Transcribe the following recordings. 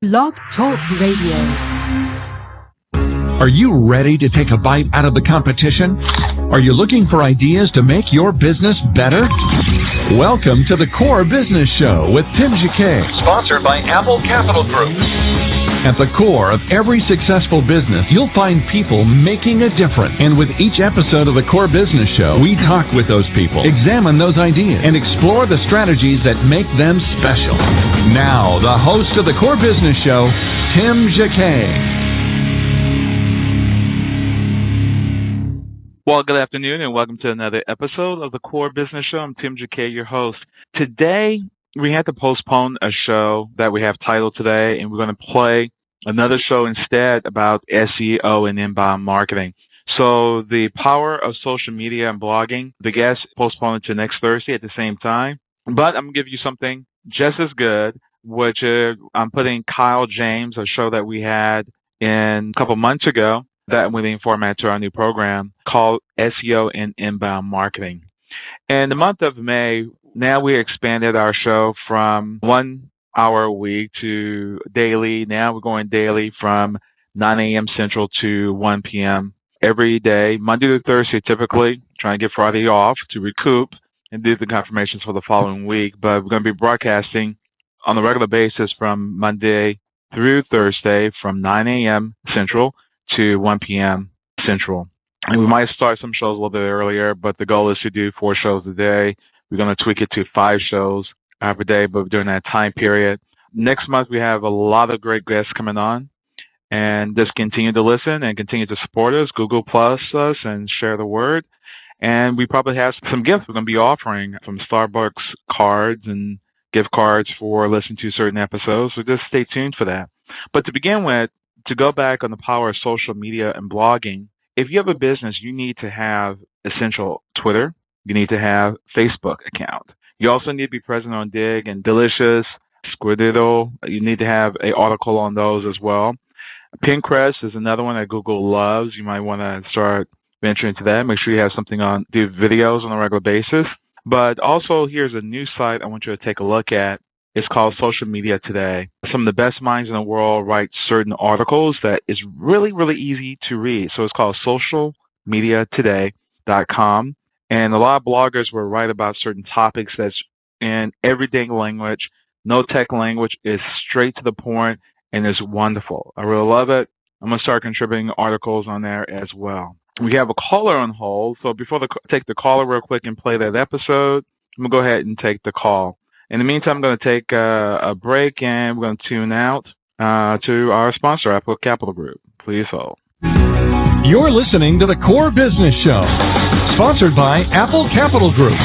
Blog Talk Radio. Are you ready to take a bite out of the competition? Are you looking for ideas to make your business better? Welcome to the Core Business Show with Tim Jacquet, sponsored by Apple Capital Group. At the core of every successful business, you'll find people making a difference. And with each episode of the Core Business Show, we talk with those people, examine those ideas, and explore the strategies that make them special. Now, the host of the Core Business Show, Tim Jacquet. Well, good afternoon, and welcome to another episode of the Core Business Show. I'm Tim Jacquet, your host. Today, we had to postpone a show that we have titled today, and we're going to play another show instead about SEO and inbound marketing. So the power of social media and blogging, the guest postponed it to next Thursday at the same time. But I'm going to give you something just as good, which I'm putting Kyle James, a show that we had a couple months ago, that we're being formatted to our new program called SEO and Inbound Marketing. In the month of May, now we expanded our show from 1 hour a week to daily. Now we're going daily from 9 a.m. Central to 1 p.m. every day, Monday to Thursday typically, trying to get Friday off to recoup and do the confirmations for the following week. But we're going to be broadcasting on a regular basis from Monday through Thursday from 9 a.m. Central to 1 p.m. Central. And we might start some shows a little bit earlier, but the goal is to do 4 shows a day. We're going to tweak it to 5 shows every day, but during that time period. Next month, we have a lot of great guests coming on. And just continue to listen and continue to support us, Google Plus us, and share the word. And we probably have some gifts we're going to be offering, from Starbucks cards and gift cards for listening to certain episodes. So just stay tuned for that. But to begin with, to go back on the power of social media and blogging, if you have a business, you need to have essential Twitter. You need to have Facebook account. You also need to be present on Dig and Delicious, Squiddiddle. You need to have an article on those as well. Pinterest is another one that Google loves. You might want to start venturing into that. Make sure you have something on, do videos on a regular basis. But also, here's a new site I want you to take a look at. It's called Social Media Today. Some of the best minds in the world write certain articles that is really, really easy to read. So it's called socialmediatoday.com. And a lot of bloggers will write about certain topics that's in everyday language. No tech language, is straight to the point and is wonderful. I really love it. I'm going to start contributing articles on there as well. We have a caller on hold. So before take the caller real quick and play that episode, I'm going to go ahead and take the call. In the meantime, I'm going to take a break, and we're going to tune out to our sponsor, Apple Capital Group. Please hold. You're listening to the Core Business Show, sponsored by Apple Capital Group.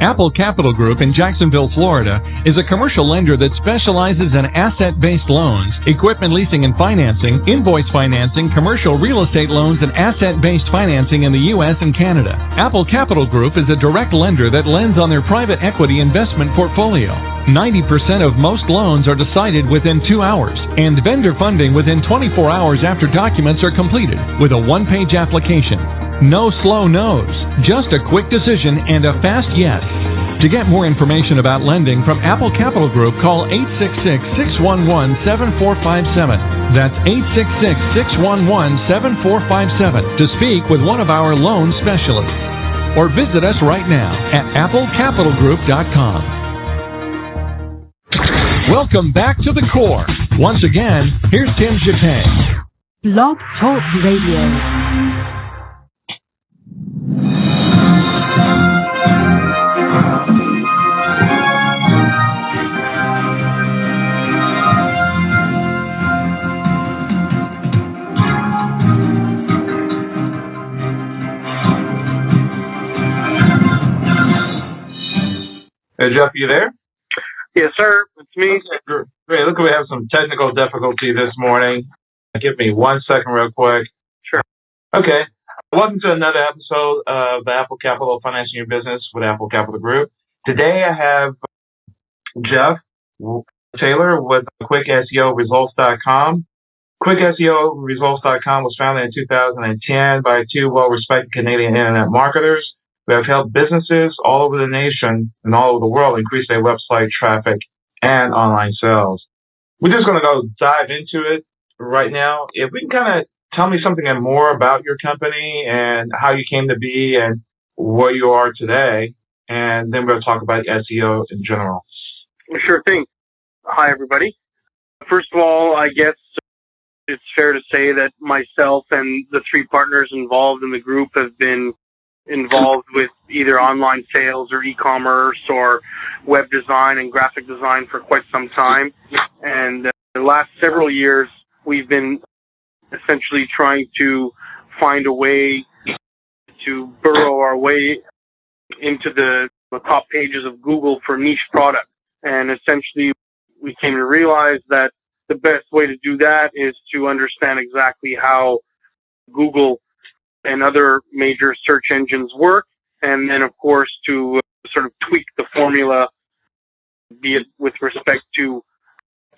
Apple Capital Group in Jacksonville, Florida, is a commercial lender that specializes in asset-based loans, equipment leasing and financing, invoice financing, commercial real estate loans, and asset-based financing in the U.S. and Canada. Apple Capital Group is a direct lender that lends on their private equity investment portfolio. 90% of most loans are decided within 2 hours, and vendor funding within 24 hours after documents are completed, with a one-page application. No slow no's, just a quick decision and a fast yes. To get more information about lending from Apple Capital Group, call 866-611-7457. That's 866-611-7457 to speak with one of our loan specialists. Or visit us right now at applecapitalgroup.com. Welcome back to the Core. Once again, here's Tim Jacquet. Blog Talk Radio. Hey, Jeff, you there? Yes, sir. It's me. Okay, great. Look, we have some technical difficulty this morning. Give me 1 second real quick. Sure. Okay. Welcome to another episode of the Apple Capital Financing Your Business with Apple Capital Group. Today I have Jeff Taylor with QuickSEOResults.com. QuickSEOResults.com was founded in 2010 by 2 well-respected Canadian internet marketers who have helped businesses all over the nation and all over the world increase their website traffic and online sales. We're just going to go dive into it right now. If we can kind of tell me something more about your company and how you came to be and where you are today, and then we'll talk about SEO in general. Sure thing. Hi, everybody. First of all, I guess it's fair to say that myself and the three partners involved in the group have been involved with either online sales or e-commerce or web design and graphic design for quite some time. And the last several years, we've been essentially trying to find a way to burrow our way into the top pages of Google for niche products. And essentially, we came to realize that the best way to do that is to understand exactly how Google and other major search engines work, and then, of course, to sort of tweak the formula, be it with respect to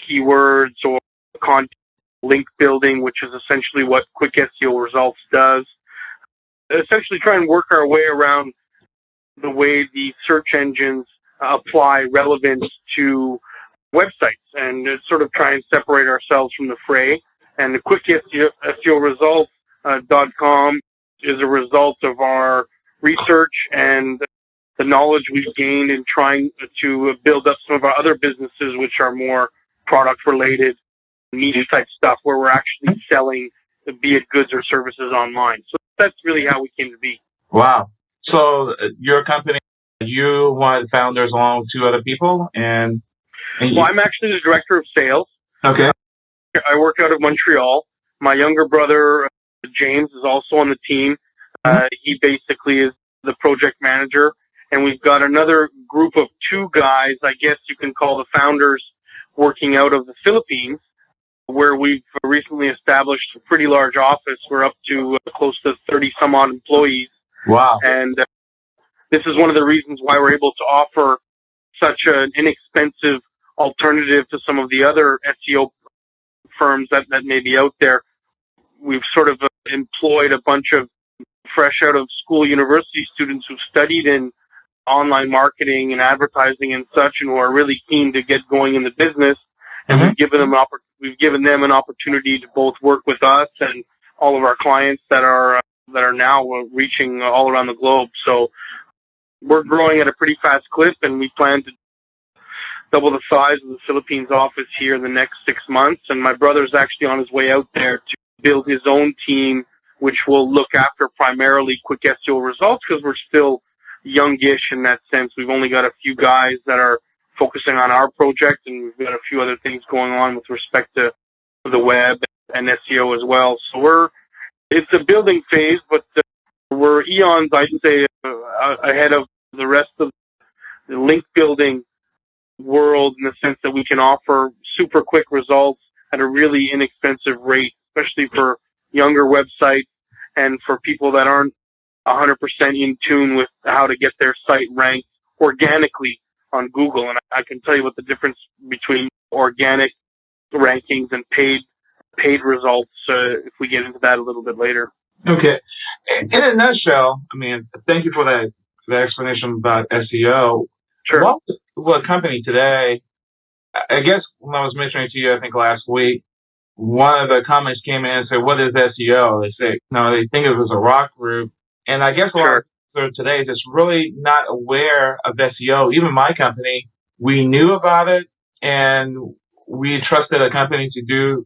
keywords or content link building, which is essentially what Quick SEO Results does. Essentially try and work our way around the way the search engines apply relevance to websites and sort of try and separate ourselves from the fray. And the Quick SEO Results.com is a result of our research and the knowledge we've gained in trying to build up some of our other businesses, which are more product-related, niche-type stuff, where we're actually selling, be it goods or services online. So that's really how we came to be. Wow. So your company, you one of the founders along with two other people, and well, I'm actually the director of sales. Okay. I work out of Montreal. My younger brother, James, is also on the team. He basically is the project manager. And we've got another group of two guys, I guess you can call the founders, working out of the Philippines, where we've recently established a pretty large office. We're up to close to 30 some odd employees. Wow. And this is one of the reasons why we're able to offer such an inexpensive alternative to some of the other SEO firms that may be out there. We've sort of employed a bunch of fresh out of school university students who've studied in online marketing and advertising and such, and who are really keen to get going in the business. And we've given them an opportunity to both work with us and all of our clients that are now reaching all around the globe. So we're growing at a pretty fast clip, and we plan to double the size of the Philippines office here in the next 6 months. And my brother's actually on his way out there to build his own team, which will look after primarily Quick SEO Results, because we're still youngish in that sense. We've only got a few guys that are focusing on our project, and we've got a few other things going on with respect to the web and SEO as well. So it's a building phase, but we're eons, I'd say, ahead of the rest of the link building world, in the sense that we can offer super quick results at a really inexpensive rate, especially for younger websites and for people that aren't 100% in tune with how to get their site ranked organically on Google. And I can tell you what the difference between organic rankings and paid results, if we get into that a little bit later. Okay. In a nutshell, I mean, thank you for the explanation about SEO. Sure. What company today, I guess when I was mentioning to you, I think last week, one of the comments came in and said, what is SEO? They say, no, they think it was a rock group. And I guess a lot of today is just really not aware of SEO. Even my company, we knew about it and we trusted a company to do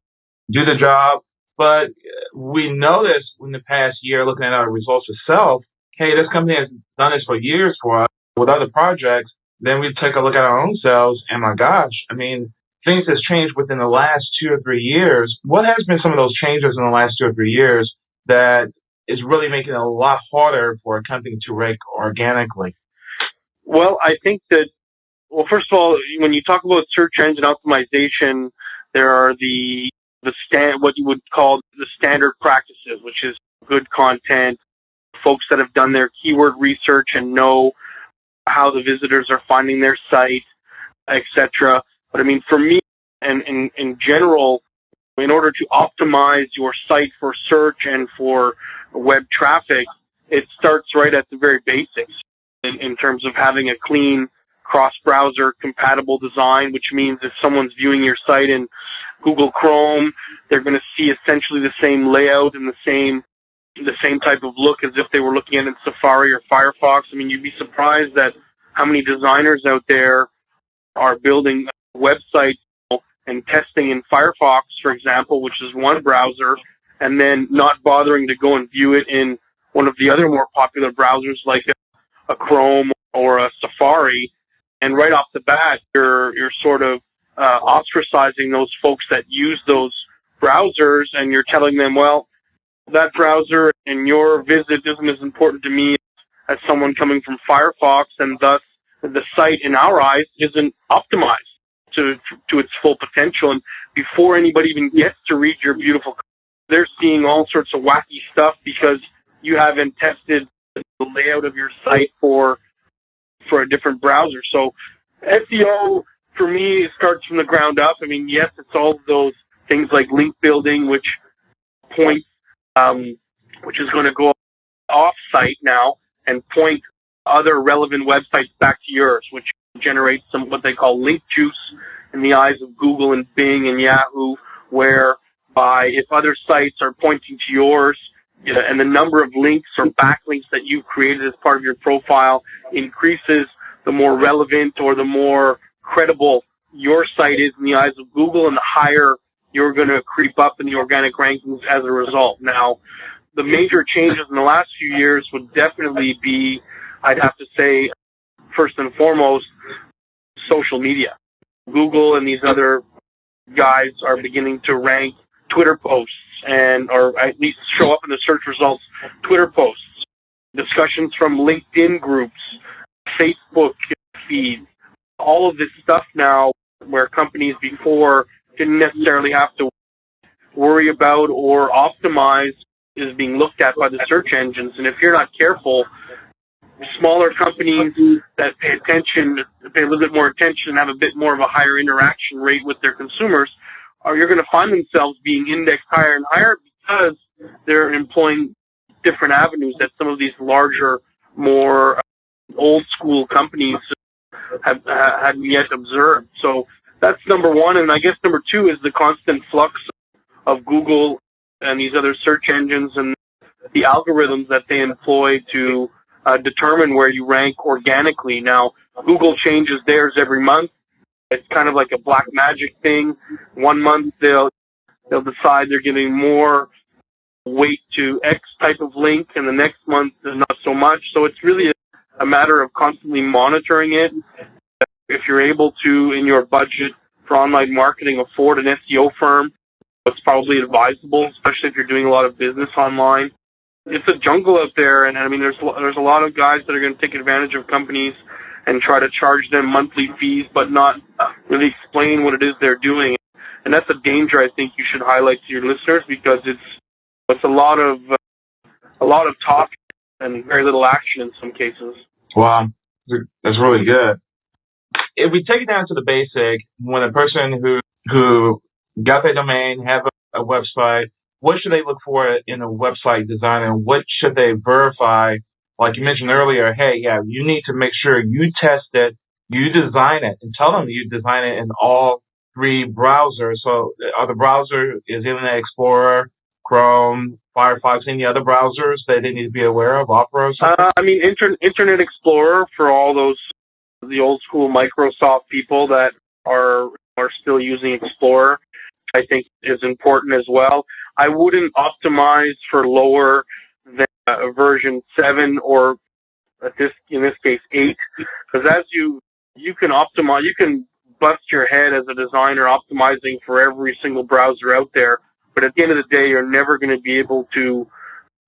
the job. But we noticed in the past year, looking at our results itself, hey, this company has done this for years for us with other projects. Then we take a look at our own selves, and my gosh, I mean, things has changed within the last 2 or 3 years. What has been some of those changes in the last 2 or 3 years that is really making it a lot harder for a company to rank organically? Well, I think that, first of all, when you talk about search engine optimization, there are what you would call the standard practices, which is good content, folks that have done their keyword research and know how the visitors are finding their site, etc. But I mean, for me, and in general, in order to optimize your site for search and for web traffic, it starts right at the very basics in terms of having a clean cross-browser compatible design, which means if someone's viewing your site in Google Chrome, they're going to see essentially the same layout and the same type of look as if they were looking at it in Safari or Firefox. I mean, you'd be surprised at how many designers out there are building websites and testing in Firefox, for example, which is one browser, and then not bothering to go and view it in one of the other more popular browsers like a Chrome or a Safari. And right off the bat, you're sort of ostracizing those folks that use those browsers, and you're telling them, well, that browser and your visit isn't as important to me as someone coming from Firefox, and thus the site in our eyes isn't optimized to its full potential. And before anybody even gets to read your beautiful code, they're seeing all sorts of wacky stuff because you haven't tested the layout of your site for a different browser. So SEO for me starts from the ground up. I mean, yes, it's all of those things like link building, which is going to go off site now and point other relevant websites back to yours, which generates some what they call link juice in the eyes of Google and Bing and Yahoo, whereby if other sites are pointing to yours, and the number of links or backlinks that you've created as part of your profile increases, the more relevant or the more credible your site is in the eyes of Google, and the higher you're going to creep up in the organic rankings as a result. Now, the major changes in the last few years would definitely be, I'd have to say, first and foremost, social media. Google and these other guys are beginning to rank Twitter posts or at least show up in the search results, Twitter posts, discussions from LinkedIn groups, Facebook feeds, all of this stuff now where companies before didn't necessarily have to worry about or optimize is being looked at by the search engines. And if you're not careful, smaller companies that pay a little bit more attention and have a bit more of a higher interaction rate with their consumers, you're going to find themselves being indexed higher and higher because they're employing different avenues that some of these larger, more old school companies hadn't yet observed. So that's number one. And I guess number two is the constant flux of Google and these other search engines and the algorithms that they employ to determine where you rank organically. Now, Google changes theirs every month. It's kind of like a black magic thing. 1 month they'll decide they're giving more weight to X type of link, and the next month not so much. So it's really a matter of constantly monitoring it. If you're able to, in your budget for online marketing, afford an SEO firm, it's probably advisable, especially if you're doing a lot of business online. It's a jungle out there, and I mean, there's a lot of guys that are going to take advantage of companies and try to charge them monthly fees, but not really explain what it is they're doing. And that's a danger I think you should highlight to your listeners, because it's a lot of talk and very little action in some cases. Wow, that's really good. If we take it down to the basic, when a person who got their domain, have a website, what should they look for in a website design, and what should they verify? Like you mentioned earlier, hey, yeah, you need to make sure you test it, you design it, and tell them you design it in all three browsers. So are the browser is Internet Explorer, Chrome, Firefox, any other browsers that they need to be aware of, Opera or something? I mean, Internet Explorer for all the old school Microsoft people that are still using Explorer, I think is important as well. I wouldn't optimize for lower than version 7 or in this case 8, because as you can optimize, you can bust your head as a designer optimizing for every single browser out there, but at the end of the day, you're never going to be able to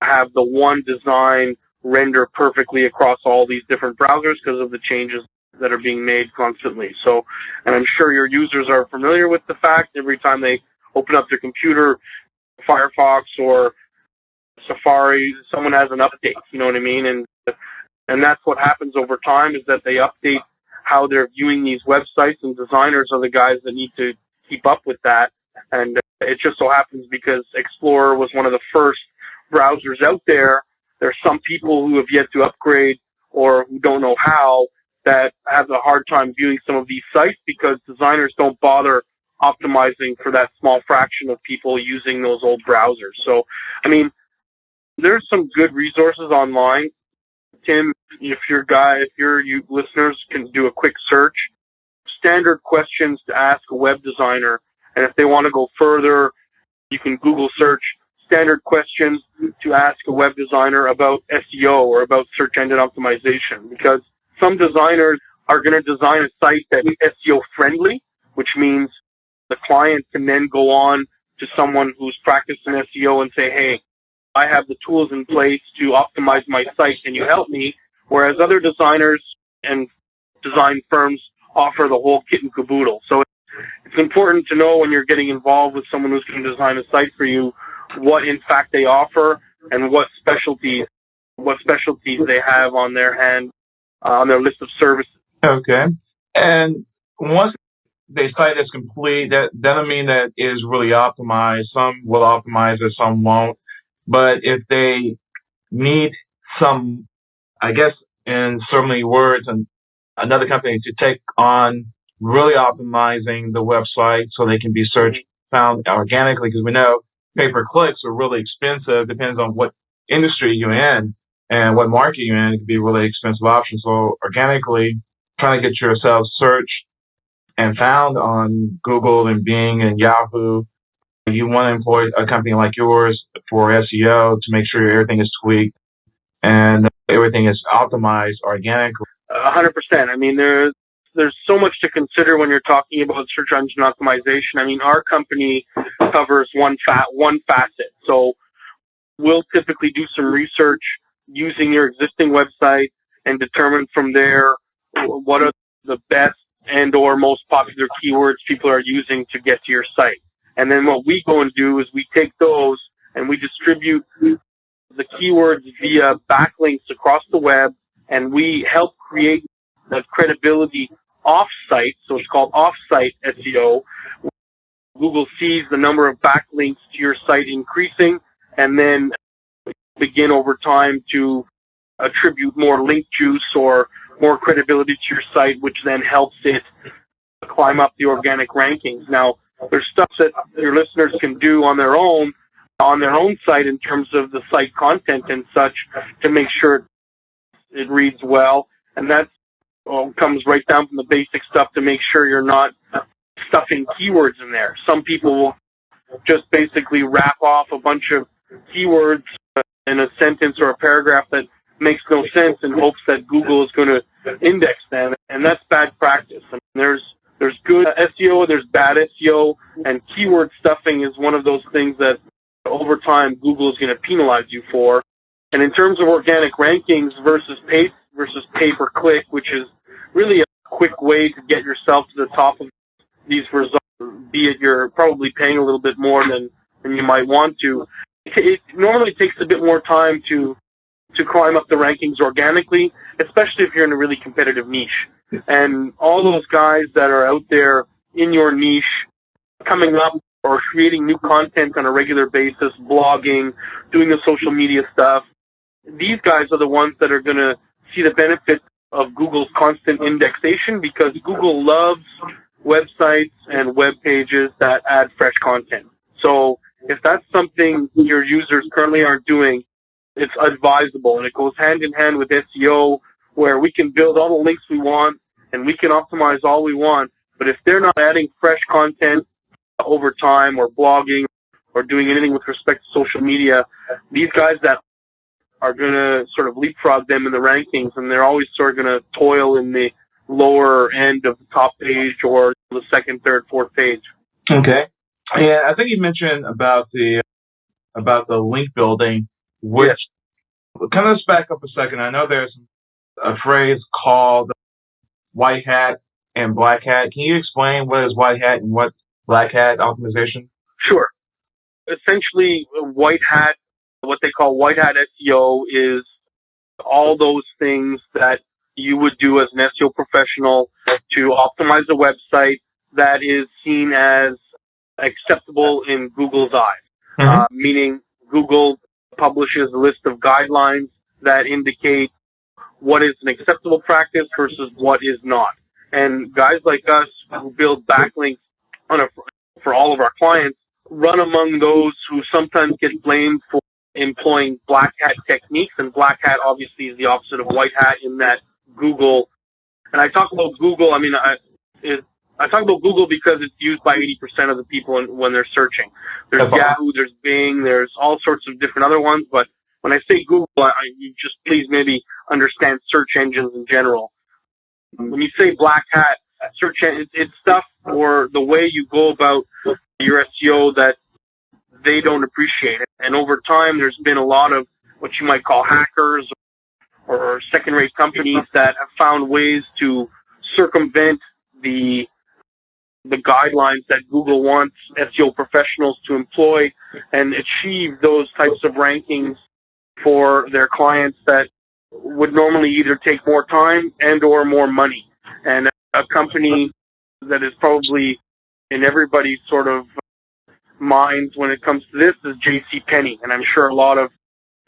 have the one design render perfectly across all these different browsers because of the changes that are being made constantly. So, and I'm sure your users are familiar with the fact every time they open up their computer, Firefox or Safari, someone has an update, you know what I mean? And that's what happens over time, is that they update how they're viewing these websites, and designers are the guys that need to keep up with that. And it just so happens because Explorer was one of the first browsers out there, there's some people who have yet to upgrade or who don't know how that have a hard time viewing some of these sites because designers don't bother optimizing for that small fraction of people using those old browsers. So, I mean, there's some good resources online. Tim, if you listeners can do a quick search, standard questions to ask a web designer. And if they want to go further, you can Google search standard questions to ask a web designer about SEO or about search engine optimization, because some designers are going to design a site that's SEO friendly, which means the client can then go on to someone who's practiced in SEO and say, hey, I have the tools in place to optimize my site. Can you help me? Whereas other designers and design firms offer the whole kit and caboodle. So it's important to know when you're getting involved with someone who's going to design a site for you, what in fact they offer and what specialties they have on their hand, on their list of services. Okay. And once the site is complete, that doesn't mean that it is really optimized. Some will optimize it, some won't. But if they need some, I guess, in so many words, and another company to take on really optimizing the website so they can be searched, found organically, because we know pay-per-clicks are really expensive. Depends on what industry you're in and what market you're in. It can be a really expensive option. So organically, trying to get yourself searched and found on Google and Bing and Yahoo, you want to employ a company like yours for SEO to make sure everything is tweaked and everything is optimized organically. 100%. I mean, there's so much to consider when you're talking about search engine optimization. I mean, our company covers one facet. So we'll typically do some research using your existing website and determine from there what are the best and or most popular keywords people are using to get to your site. And then what we go and do is we take those and we distribute the keywords via backlinks across the web, and we help create the credibility off-site. So it's called off-site SEO. Google sees the number of backlinks to your site increasing and then begin over time to attribute more link juice or more credibility to your site, which then helps it climb up the organic rankings. Now, there's stuff that your listeners can do on their own site in terms of the site content and such to make sure it reads well. And that comes right down from the basic stuff to make sure you're not stuffing keywords in there. Some people will just basically wrap off a bunch of keywords in a sentence or a paragraph that makes no sense in hopes that Google is going to index them. And that's bad practice. I mean, there's good SEO, there's bad SEO, and keyword stuffing is one of those things that over time Google is going to penalize you for. And in terms of organic rankings versus pay-per-click, which is really a quick way to get yourself to the top of these results, be it you're probably paying a little bit more than you might want to. It normally takes a bit more time to climb up the rankings organically, especially if you're in a really competitive niche. And all those guys that are out there in your niche coming up or creating new content on a regular basis, blogging, doing the social media stuff, these guys are the ones that are going to see the benefits of Google's constant indexation, because Google loves websites and web pages that add fresh content. So if that's something your users currently aren't doing, it's advisable, and it goes hand in hand with SEO, where we can build all the links we want and we can optimize all we want. But if they're not adding fresh content over time or blogging or doing anything with respect to social media, these guys that are going to sort of leapfrog them in the rankings, and they're always sort of going to toil in the lower end of the top page or the second, third, fourth page. Okay. Yeah, I think you mentioned about the link building, which kind of let's back up a second. I know there's a phrase called white hat and black hat. Can you explain what is white hat and what black hat optimization? Sure. Essentially, white hat, what they call white hat SEO, is all those things that you would do as an SEO professional to optimize a website that is seen as acceptable in Google's eyes. Meaning Google publishes a list of guidelines that indicate what is an acceptable practice versus what is not. And guys like us who build backlinks for all of our clients run among those who sometimes get blamed for employing black hat techniques. And black hat obviously is the opposite of white hat in that Google, and I talk about Google, I talk about Google because it's used by 80% of the people when they're searching. There's Yahoo, there's Bing, there's all sorts of different other ones, but when I say Google, you just please maybe understand search engines in general. When you say black hat, search engine, it's stuff or the way you go about your SEO that they don't appreciate. And over time, there's been a lot of what you might call hackers or second-rate companies that have found ways to circumvent the guidelines that Google wants SEO professionals to employ and achieve those types of rankings for their clients that would normally either take more time and or more money. And a company that is probably in everybody's sort of minds when it comes to this is JCPenney. And I'm sure a lot of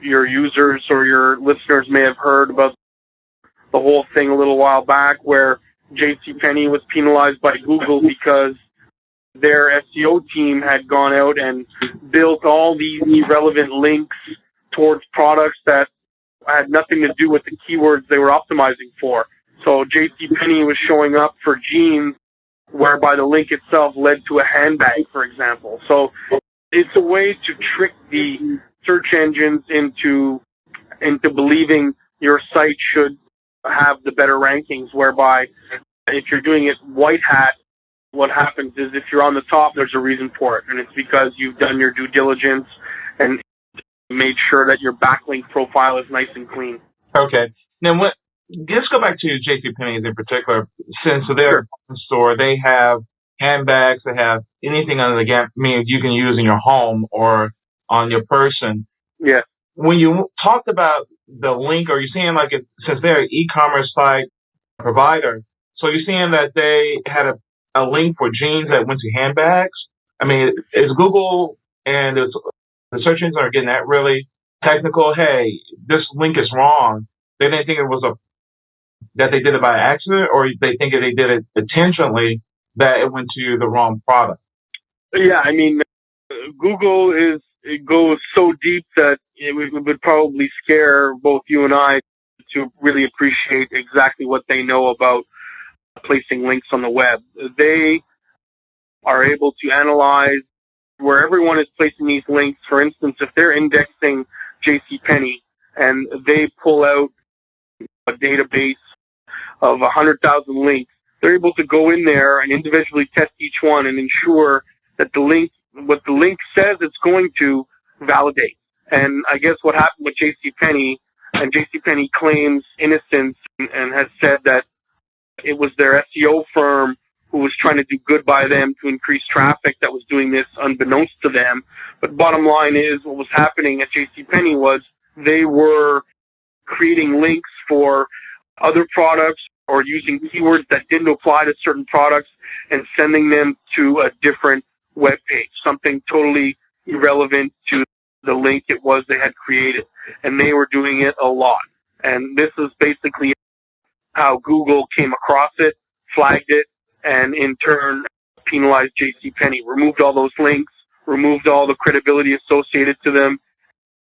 your users or your listeners may have heard about the whole thing a little while back where JCPenney was penalized by Google because their SEO team had gone out and built all these irrelevant links towards products that had nothing to do with the keywords they were optimizing for. So JCPenney was showing up for jeans whereby the link itself led to a handbag, for example. So it's a way to trick the search engines into believing your site should have the better rankings, whereby if you're doing it white hat, what happens is if you're on the top, there's a reason for it. And it's because you've done your due diligence and made sure that your backlink profile is nice and clean. Okay. Now, let's go back to JCPenney in particular. Since they're a store, they have handbags, they have anything under the gap, you can use in your home or on your person. Yeah. When you talked about the link, are you saying since they're an e-commerce site provider, so you're saying that they had a link for jeans that went to handbags? I mean, is Google and the search engines are getting that really technical? Hey, this link is wrong. They didn't think it was that they did it by accident, or they think they did it intentionally, that it went to the wrong product? Yeah, I mean, Google it goes so deep that it would probably scare both you and I to really appreciate exactly what they know about placing links on the web. They are able to analyze where everyone is placing these links. For instance, if they're indexing JCPenney and they pull out a database of 100,000 links, they're able to go in there and individually test each one and ensure that what the link says it's going to validate. And I guess what happened with JCPenney, and JCPenney claims innocence and has said that it was their SEO firm who was trying to do good by them to increase traffic that was doing this unbeknownst to them. But bottom line is, what was happening at JCPenney was they were creating links for other products or using keywords that didn't apply to certain products and sending them to a different web page, something totally irrelevant to the link it was they had created. And they were doing it a lot. And this is basically how Google came across it, flagged it, and in turn penalized JCPenney, removed all those links, removed all the credibility associated to them,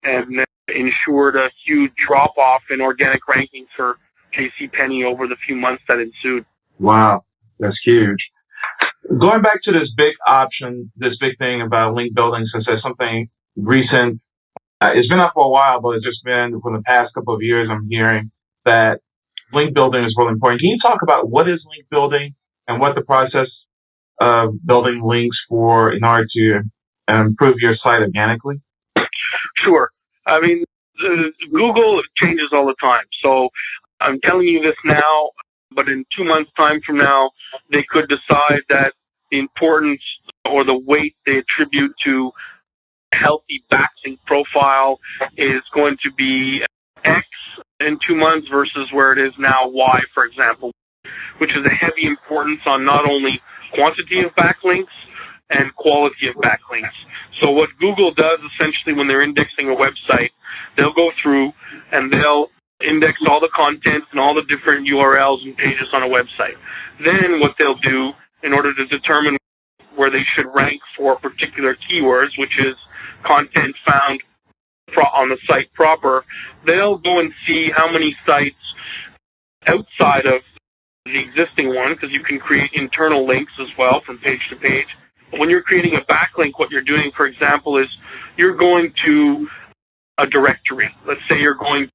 and ensured a huge drop-off in organic rankings for JCPenney over the few months that ensued. Wow, that's huge. Going back to this big thing about link building, since there's something recent, it's been up for a while, but it's just been for the past couple of years I'm hearing that link building is really important. Can you talk about what is link building and what the process of building links in order to improve your site organically? Sure. I mean, Google changes all the time. So I'm telling you this now, but in 2 months' time from now, they could decide that the importance or the weight they attribute to a healthy backlink profile is going to be X in 2 months versus where it is now Y, for example, which is a heavy importance on not only quantity of backlinks and quality of backlinks. So what Google does essentially when they're indexing a website, they'll go through and they'll index all the contents and all the different URLs and pages on a website. Then what they'll do in order to determine where they should rank for particular keywords, which is content found on the site proper, they'll go and see how many sites outside of the existing one, because you can create internal links as well from page to page. But when you're creating a backlink, what you're doing, for example, is you're going to a directory. Let's say you're going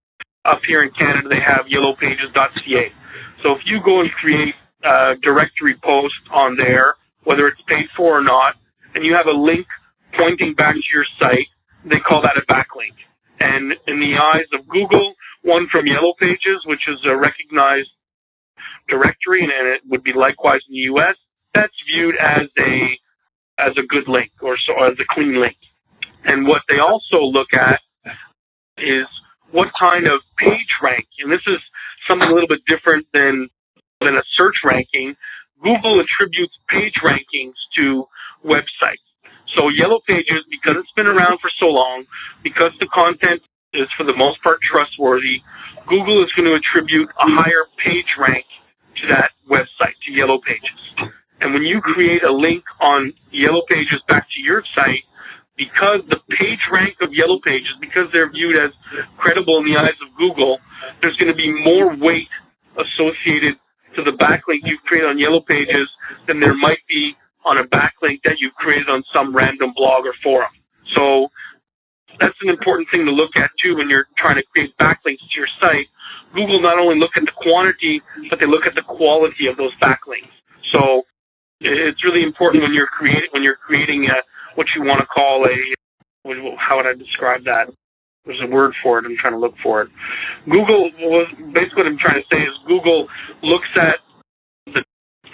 up here in Canada, they have yellowpages.ca. So if you go and create a directory post on there, whether it's paid for or not, and you have a link pointing back to your site, they call that a backlink. And in the eyes of Google, one from Yellow Pages, which is a recognized directory, and it would be likewise in the U.S., that's viewed as a good link, or so as a clean link. And what they also look at is what kind of page rank, and this is something a little bit different than a search ranking. Google attributes page rankings to websites. So Yellow Pages, because it's been around for so long, because the content is for the most part trustworthy, Google is going to attribute a higher page rank to that website, to Yellow Pages. And when you create a link on Yellow Pages back to your site, because the page rank of Yellow Pages, because they're viewed as credible in the eyes of Google, there's going to be more weight associated to the backlink you've created on Yellow Pages than there might be on a backlink that you've created on some random blog or forum. So that's an important thing to look at too when you're trying to create backlinks to your site. Google not only look at the quantity, but they look at the quality of those backlinks. So it's really important when you're creating what you want to call how would I describe that? There's a word for it. I'm trying to look for it. Basically what I'm trying to say is Google looks at the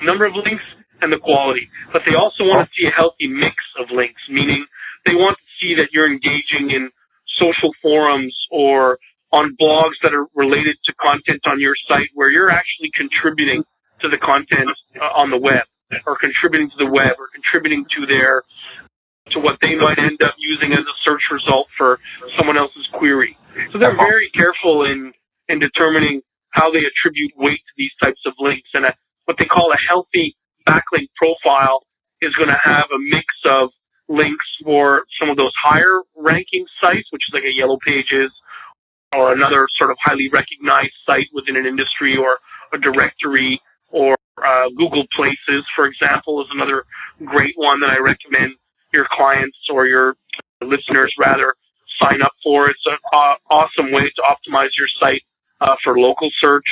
number of links and the quality, but they also want to see a healthy mix of links, meaning they want to see that you're engaging in social forums or on blogs that are related to content on your site where you're actually contributing to the content on the web, or contributing to the web, or contributing to what they might end up using as a search result for someone else's query. So they're very careful in determining how they attribute weight to these types of links. And what they call a healthy backlink profile is going to have a mix of links for some of those higher ranking sites, which is like a Yellow Pages or another sort of highly recognized site within an industry, or a directory, or Google Places, for example, is another great one that I recommend your clients, or your listeners rather, sign up for. It's an awesome way to optimize your site for local search.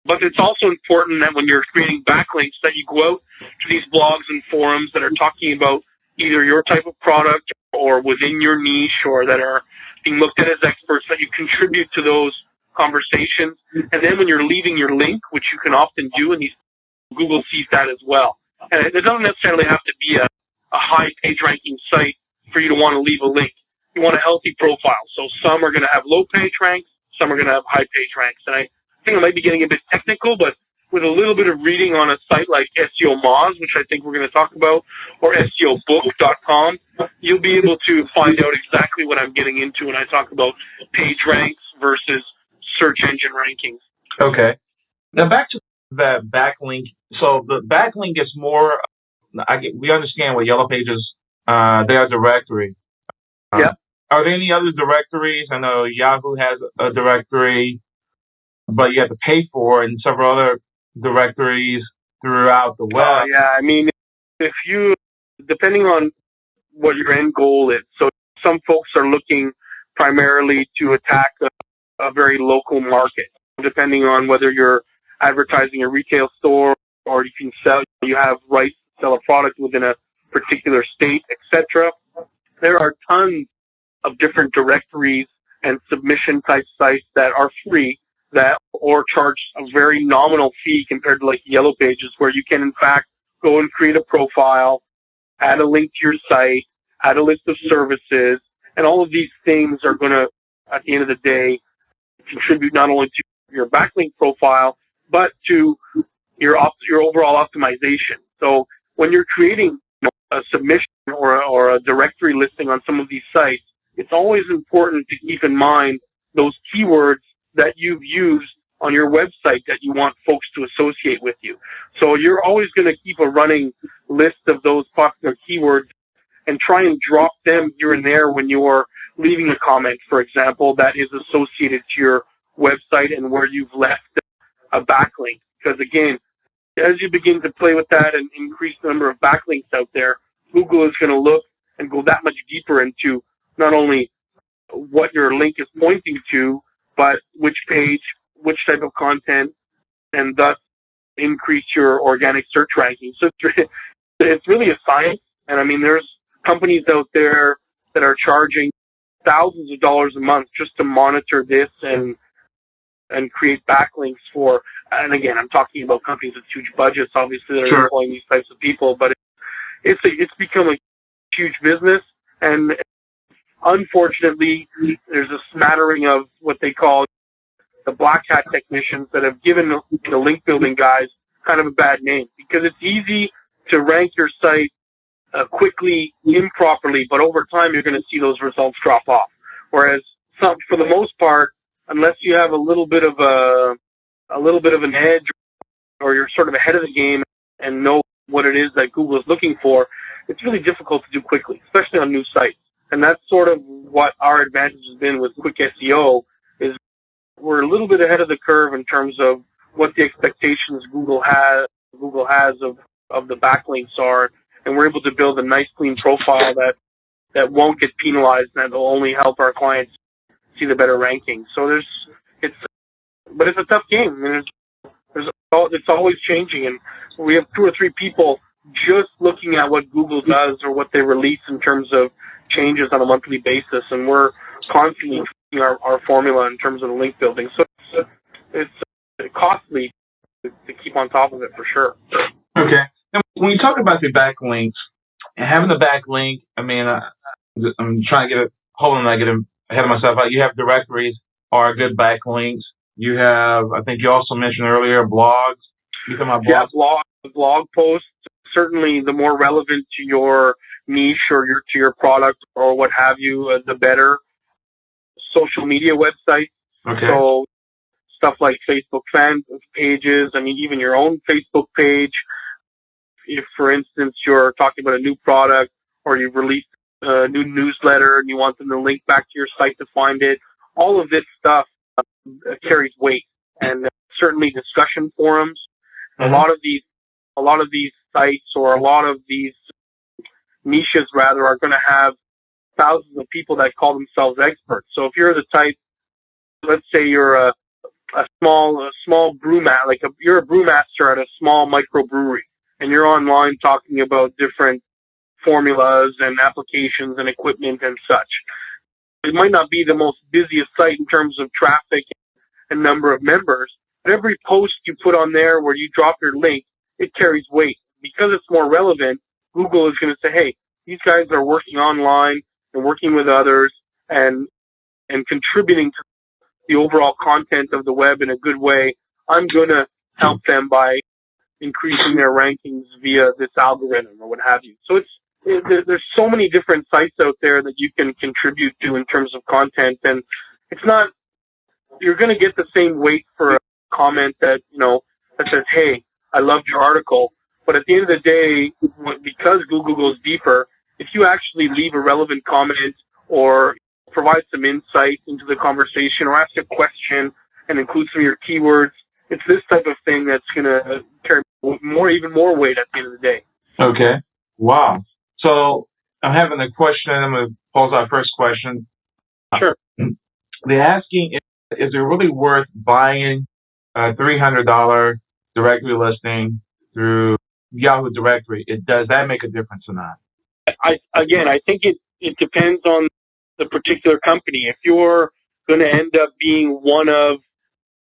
But it's also important that when you're creating backlinks that you go out to these blogs and forums that are talking about either your type of product or within your niche, or that are being looked at as experts, that you contribute to those conversations. And then when you're leaving your link, which you can often do, and Google sees that as well. And it doesn't necessarily have to be a high page ranking site for you to want to leave a link. You want a healthy profile. So some are going to have low page ranks, some are going to have high page ranks. And I think I might be getting a bit technical, but with a little bit of reading on a site like SEO Moz, which I think we're going to talk about, or SEObook.com, you'll be able to find out exactly what I'm getting into when I talk about page ranks versus search engine rankings. Okay. Now back to the backlink. So the backlink is more, we understand what Yellow Pages, they are a directory. Yeah. Are there any other directories? I know Yahoo has a directory, but you have to pay for it, and several other directories throughout the web. Yeah, I mean, if you, depending on what your end goal is, so some folks are looking primarily to attack a very local market, depending on whether you're advertising a retail store, or you have rights to sell a product within a particular state, etc. There are tons of different directories and submission type sites that are free, or charge a very nominal fee compared to like Yellow Pages, where you can in fact go and create a profile, add a link to your site, add a list of services, and all of these things are going to, at the end of the day, contribute not only to your backlink profile, but to your overall optimization. So when you're creating a submission or a directory listing on some of these sites, it's always important to keep in mind those keywords that you've used on your website that you want folks to associate with you. So you're always going to keep a running list of those popular keywords and try and drop them here and there when you're leaving a comment, for example, that is associated to your website and where you've left a backlink. Because again, as you begin to play with that and increase the number of backlinks out there, Google is going to look and go that much deeper into not only what your link is pointing to, but which page, which type of content, and thus increase your organic search ranking. So it's really a science. And I mean, there's companies out there that are charging thousands of dollars a month just to monitor this and create backlinks for, and again, I'm talking about companies with huge budgets, obviously, that are employing these types of people, but it's become a huge business, and unfortunately, there's a smattering of what they call the black hat technicians that have given the link building guys kind of a bad name, because it's easy to rank your site quickly, improperly, but over time you're going to see those results drop off. Whereas for the most part, unless you have a little bit of an edge, or you're sort of ahead of the game and know what it is that Google is looking for, it's really difficult to do quickly, especially on new sites. And that's sort of what our advantage has been with Quick SEO, is we're a little bit ahead of the curve in terms of what the expectations Google has of the backlinks are, and we're able to build a nice, clean profile that won't get penalized, and that will only help our clients see the better rankings. So it's a tough game. I mean, it's always changing, and we have 2 or 3 people just looking at what Google does or what they release in terms of changes on a monthly basis, and we're constantly tweaking our formula in terms of the link building. So it's costly to keep on top of it, for sure. Okay. Now, when you talk about the backlinks and having the backlink, I mean, I'm trying to not get ahead of myself. You have directories are good backlinks. You have, I think you also mentioned earlier, blogs. You talking about blogs? Yeah, blog posts. Certainly, the more relevant to your niche or to your product or what have you, the better. Social media websites. Okay. So stuff like Facebook fan pages. I mean, even your own Facebook page. If, for instance, you're talking about a new product or you've released a new newsletter and you want them to link back to your site to find it, all of this stuff carries weight. And certainly discussion forums. Mm-hmm. A lot of these sites, or a lot of these niches rather, are going to have thousands of people that call themselves experts. So if you're the type, let's say you're a small brewmaster, you're a brewmaster at a small microbrewery, and you're online talking about different formulas and applications and equipment and such. It might not be the most busiest site in terms of traffic and number of members, but every post you put on there where you drop your link, it carries weight. Because it's more relevant, Google is going to say, hey, these guys are working online and working with others and contributing to the overall content of the web in a good way. I'm going to help them by increasing their rankings via this algorithm or what have you. So there's so many different sites out there that you can contribute to in terms of content, and it's not, you're going to get the same weight for a comment that says, hey, I loved your article. But at the end of the day, because Google goes deeper, if you actually leave a relevant comment or provide some insight into the conversation or ask a question and include some of your keywords, it's this type of thing that's going to carry even more weight at the end of the day. Okay. Wow. So I'm having a question. I'm going to pose our first question. Sure. They're asking, is it really worth buying a $300 directory listing through Yahoo directory? Does that make a difference or not? I think it depends on the particular company. If you're going to end up being one of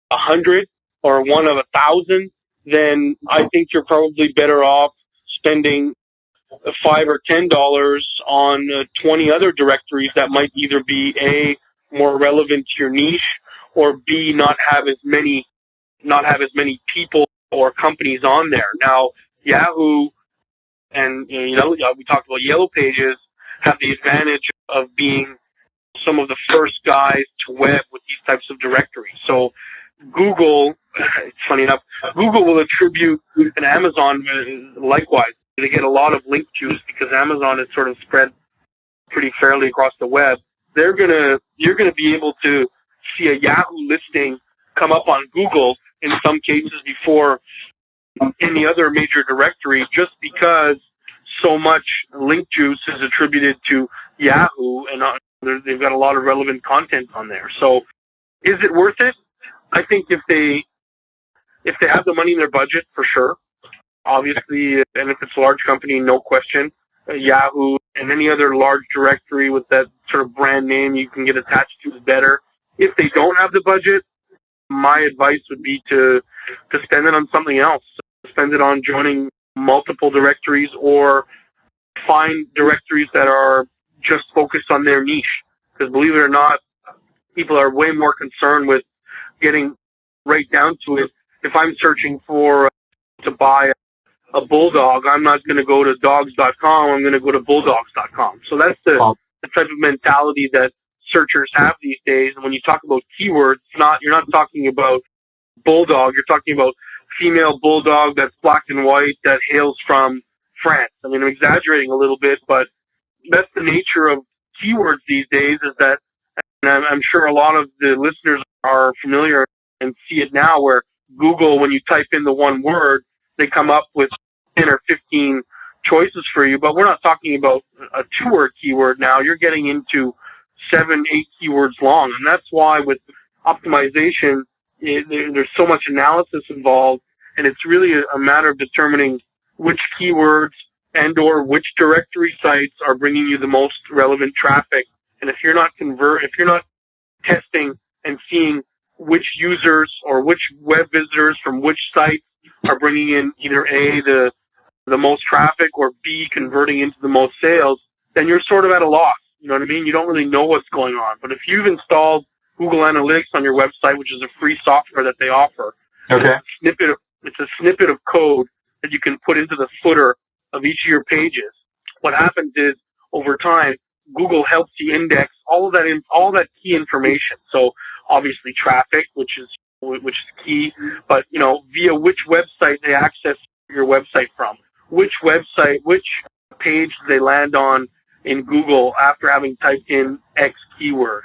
100 or one of 1,000, then I think you're probably better off spending $5 or $10 on 20 other directories that might either be A, more relevant to your niche, or B, not have as many people or companies on there. Now, Yahoo and we talked about Yellow Pages have the advantage of being some of the first guys to web with these types of directories. So Google, it's funny enough, Google will attribute, and Amazon likewise, they get a lot of link juice because Amazon is sort of spread pretty fairly across the web. You're gonna be able to see a Yahoo listing come up on Google in some cases before any other major directory, just because so much link juice is attributed to Yahoo, and they've got a lot of relevant content on there. So, is it worth it? I think if they have the money in their budget, for sure. Obviously, and if it's a large company, no question. Yahoo and any other large directory with that sort of brand name you can get attached to is better. If they don't have the budget, my advice would be to spend it on something else. Spend it on joining multiple directories, or find directories that are just focused on their niche. Because believe it or not, people are way more concerned with getting right down to it. If I'm searching to buy a bulldog, I'm not going to go to dogs.com. I'm going to go to bulldogs.com. So that's the type of mentality that searchers have these days. And when you talk about keywords, you're not talking about bulldog. You're talking about female bulldog that's black and white that hails from France. I mean, I'm exaggerating a little bit, but that's the nature of keywords these days, is that, and I'm sure a lot of the listeners are familiar and see it now, where Google, when you type in the one word, they come up with 10 or 15 choices for you. But we're not talking about a 2-word keyword now. You're getting into 7, 8 keywords long. And that's why with optimization, there's so much analysis involved, and it's really a matter of determining which keywords and or which directory sites are bringing you the most relevant traffic. And if you're not testing and seeing which users or which web visitors from which sites are bringing in either A, the most traffic, or B, converting into the most sales, then you're sort of at a loss. You know what I mean? You don't really know what's going on. But if you've installed Google Analytics on your website, which is a free software that they offer, Okay. It's a snippet of code that you can put into the footer of each of your pages. What happens is, over time, Google helps you index all that key information. So obviously traffic, which is key, but via which website they access your website from, which page they land on in Google after having typed in X keyword.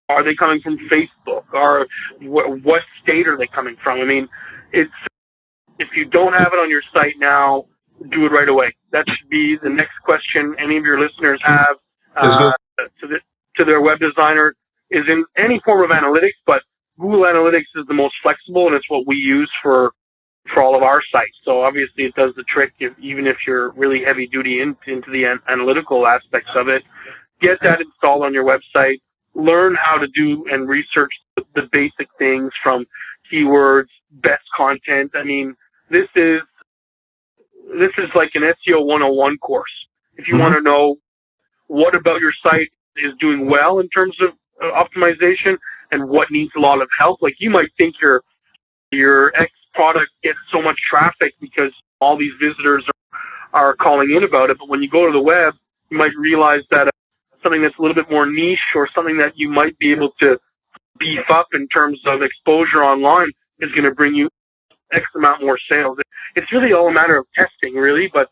Are they coming from Facebook? Or what state are they coming from? I mean, if you don't have it on your site now, do it right away. That should be the next question any of your listeners have to their web designer, is in any form of analytics, but Google Analytics is the most flexible, and it's what we use for all of our sites. So obviously it does the trick, even if you're really heavy duty into the analytical aspects of it. Get that installed on your website. Learn how to do and research the basic things from keywords, best content. I mean, this is like an SEO 101 course. If you want to know what about your site is doing well in terms of optimization and what needs a lot of help. Like, you might think your X product gets so much traffic because all these visitors are calling in about it, but when you go to the web, you might realize that something that's a little bit more niche, or something that you might be able to beef up in terms of exposure online, is going to bring you X amount more sales. It's really all a matter of testing, really, but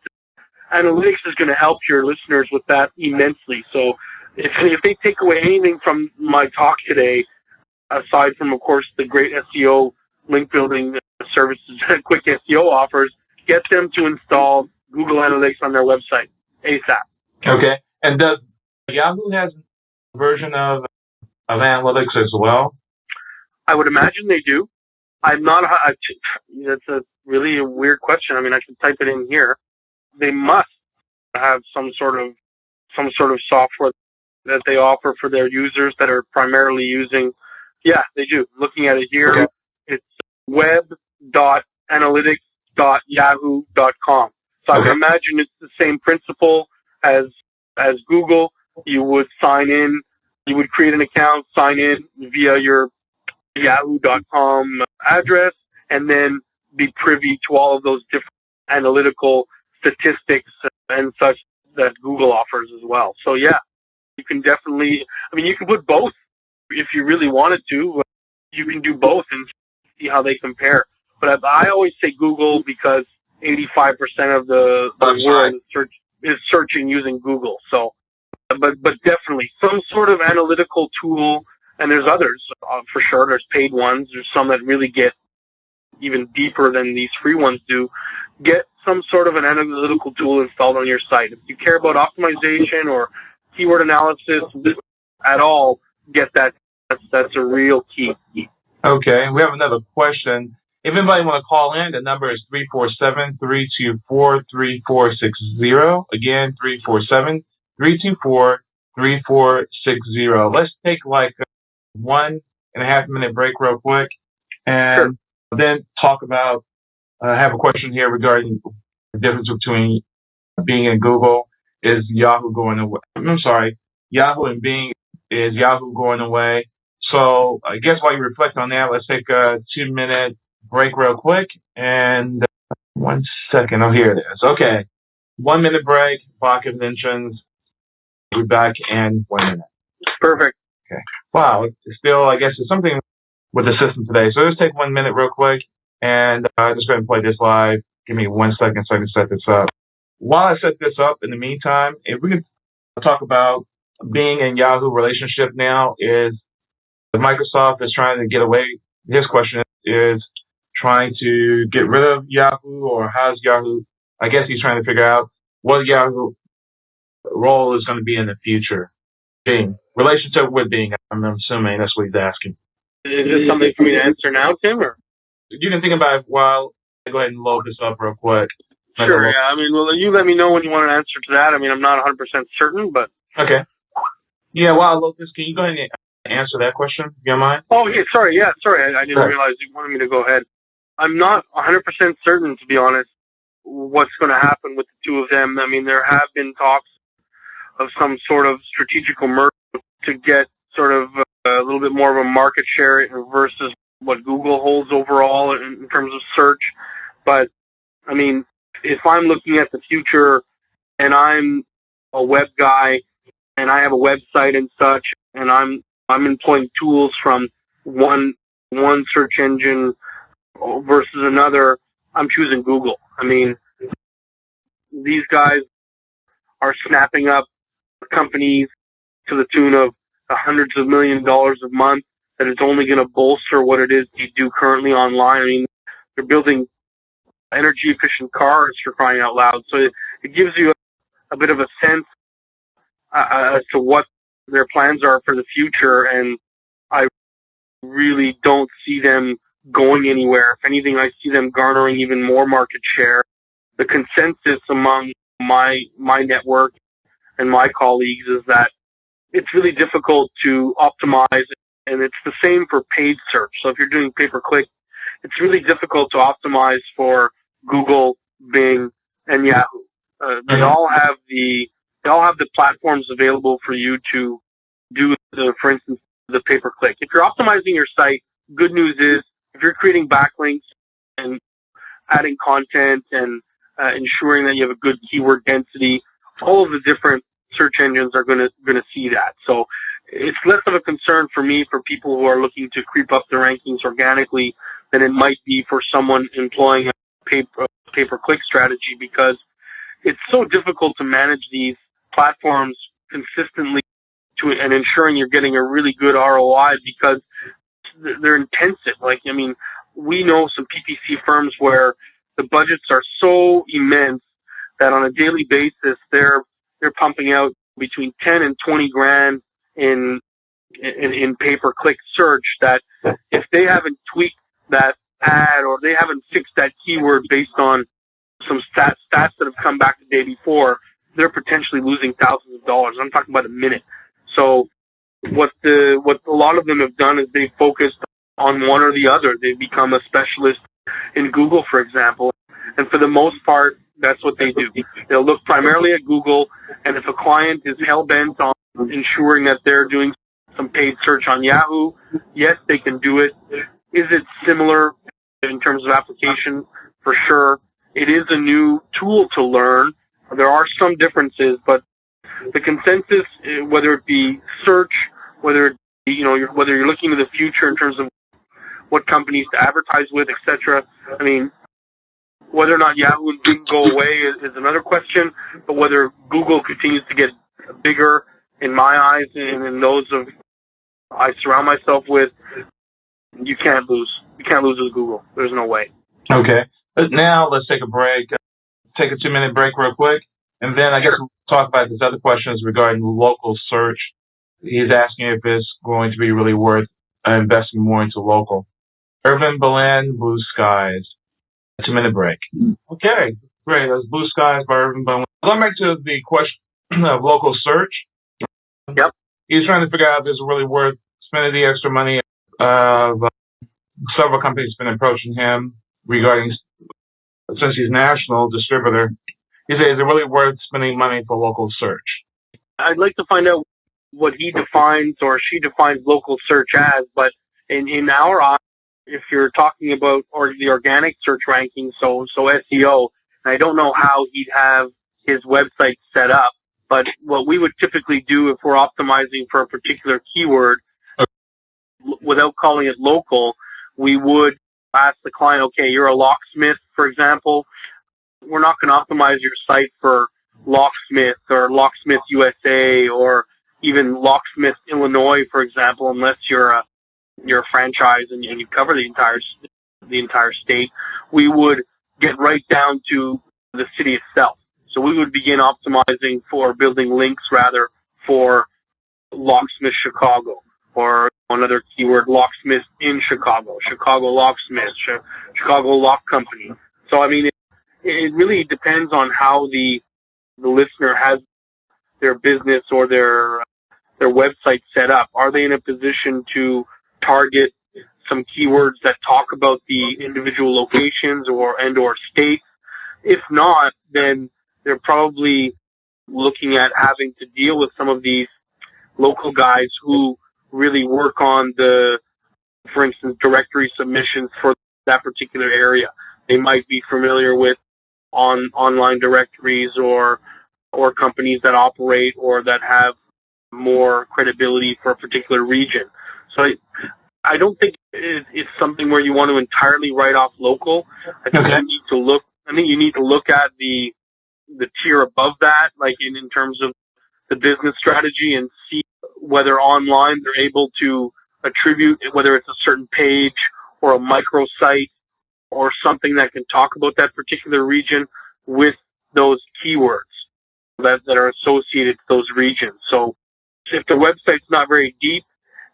analytics is going to help your listeners with that immensely. So if they take away anything from my talk today, aside from, of course, the great SEO link building services that Quick SEO offers, get them to install Google Analytics on their website ASAP. Okay. And does Yahoo has a version of analytics as well? I would imagine they do. I'm not. That's a really weird question. I mean, I can type it in here. They must have some sort of software that they offer for their users that are primarily using. Yeah, they do. Looking at it here, okay. It's web.analytics.yahoo.com. So I would imagine it's the same principle as Google. You would sign in. You would create an account, sign in via your yahoo.com address, and then be privy to all of those different analytical statistics and such that Google offers as well. So yeah, can definitely, I mean, you can put both if you really wanted to. You can do both and see how they compare. But I always say Google because 85% of the world is searching using Google. So, but definitely some sort of analytical tool, and there's others for sure. There's paid ones. There's some that really get even deeper than these free ones do. Get some sort of an analytical tool installed on your site. If you care about optimization or keyword analysis at all, get that. That's a real key. Okay, we have another question. If anybody want to call in, the number is 347-324-3460. Again, 347-324-3460. Let's take like a 1.5 minute break real quick, and then talk about, I have a question here regarding the difference between Bing and Google. Is Yahoo going away? I'm sorry, Yahoo and Bing, is Yahoo going away? So I guess while you reflect on that, let's take a 2-minute break real quick. And 1 second. Oh, here it is. Okay. 1 minute break. Bach Inventions. We'll be back in 1 minute. Perfect. Okay. Wow. It's still, I guess, it's something with the system today. So let's take 1 minute real quick. And just go ahead and play this live. Give me 1 second so I can set this up. While I set this up, in the meantime, if we can talk about Bing and Yahoo relationship now, is Microsoft is trying to get away. His question is trying to get rid of Yahoo, or how's Yahoo? I guess he's trying to figure out what Yahoo role is going to be in the future. Bing, relationship with Bing. I'm assuming that's what he's asking. Is this something for me to answer now, Tim? Or you can think about it while I go ahead and load this up real quick. Sure. Yeah. I mean, well, you let me know when you want an answer to that. I mean, I'm not 100% certain, but okay. Yeah. While I load this, can you go ahead and answer that question, if you don't mind? Oh, yeah, sorry. Yeah, sorry. I didn't realize you wanted me to go ahead. I'm not 100% certain, to be honest, what's going to happen with the two of them. I mean, there have been talks of some sort of strategical merger to get sort of a little bit more of a market share versus what Google holds overall in terms of search. But, I mean, if I'm looking at the future and I'm a web guy and I have a website and such, and I'm employing tools from one search engine versus another, I'm choosing Google. I mean, these guys are snapping up companies to the tune of hundreds of millions of dollars a month that is only going to bolster what it is you do currently online. I mean, they're building energy efficient cars, for crying out loud. So it gives you a bit of a sense as to what their plans are for the future, and I really don't see them going anywhere. If anything, I see them garnering even more market share. The consensus among my network and my colleagues is that it's really difficult to optimize, and it's the same for paid search. So if you're doing pay-per-click, it's really difficult to optimize for Google, Bing, and Yahoo. They all have the platforms available for you to do for instance, the pay-per-click. If you're optimizing your site, good news is if you're creating backlinks and adding content and ensuring that you have a good keyword density, all of the different search engines are going to see that. So it's less of a concern for me for people who are looking to creep up the rankings organically than it might be for someone employing a pay-per-click strategy, because it's so difficult to manage these platforms consistently and ensuring you're getting a really good ROI, because they're intensive. Like, I mean, we know some PPC firms where the budgets are so immense that on a daily basis they're pumping out between 10 and 20 grand in pay-per-click search, that if they haven't tweaked that ad or they haven't fixed that keyword based on some stats that have come back the day before, they're potentially losing thousands of dollars. I'm talking about a minute. So what a lot of them have done is they've focused on one or the other. They've become a specialist in Google, for example. And for the most part, that's what they do. They'll look primarily at Google, and if a client is hell-bent on ensuring that they're doing some paid search on Yahoo, yes, they can do it. Is it similar in terms of application? For sure. It is a new tool to learn. There are some differences, but the consensus, whether it be search, whether it be, whether you're looking to the future in terms of what companies to advertise with, etc. I mean, whether or not Yahoo and Bing go away is another question, but whether Google continues to get bigger in my eyes and in those of I surround myself with, you can't lose. You can't lose with Google. There's no way. Okay. But now let's take a break. Take a 2-minute break real quick. And then I guess we'll talk about this other questions regarding local search. He's asking if it's going to be really worth investing more into local. Irvin Berlin, Blue Skies. 2-minute break. Okay, great. That's Blue Skies by Irvin Berlin. Going back to the question of local search. Yep. He's trying to figure out if it's really worth spending the extra money. Several companies have been approaching him regarding, since he's national distributor, he says, is it really worth spending money for local search? I'd like to find out what he defines or she defines local search as, but in our eyes, if you're talking about the organic search ranking, so SEO, and I don't know how he'd have his website set up, but what we would typically do if we're optimizing for a particular keyword, without calling it local, we would ask the client, okay, you're a locksmith, for example. We're not going to optimize your site for locksmith or locksmith USA or even locksmith Illinois, for example, unless you're a franchise and you cover the entire state. We would get right down to the city itself. So we would begin optimizing for building links rather for locksmith Chicago, or another keyword, locksmith in Chicago, Chicago locksmith, Chicago lock company. So I mean, it really depends on how the listener has their business or their website set up. Are they in a position to target some keywords that talk about the individual locations or states? If not, then they're probably looking at having to deal with some of these local guys who really work on for instance, directory submissions for that particular area. They might be familiar with online directories or companies that operate or that have more credibility for a particular region. So I don't think it's something where you want to entirely write off local. I think you need to look at the tier above that, like in terms of the business strategy, and see whether online they're able to attribute, whether it's a certain page or a microsite or something that can talk about that particular region with those keywords that are associated to those regions. So if the website's not very deep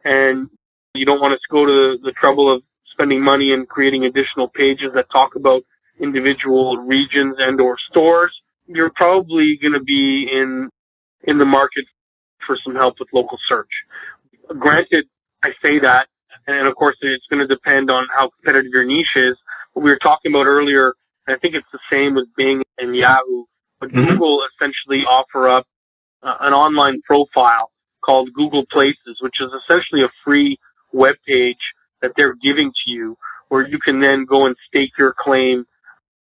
and you don't want to go to the trouble of spending money and creating additional pages that talk about individual regions and or stores, you're probably going to be in the market for some help with local search. Granted, I say that, and of course it's going to depend on how competitive your niche is. What we were talking about earlier, and I think it's the same with Bing and Yahoo, but Google essentially offer up an online profile called Google Places, which is essentially a free web page that they're giving to you, where you can then go and stake your claim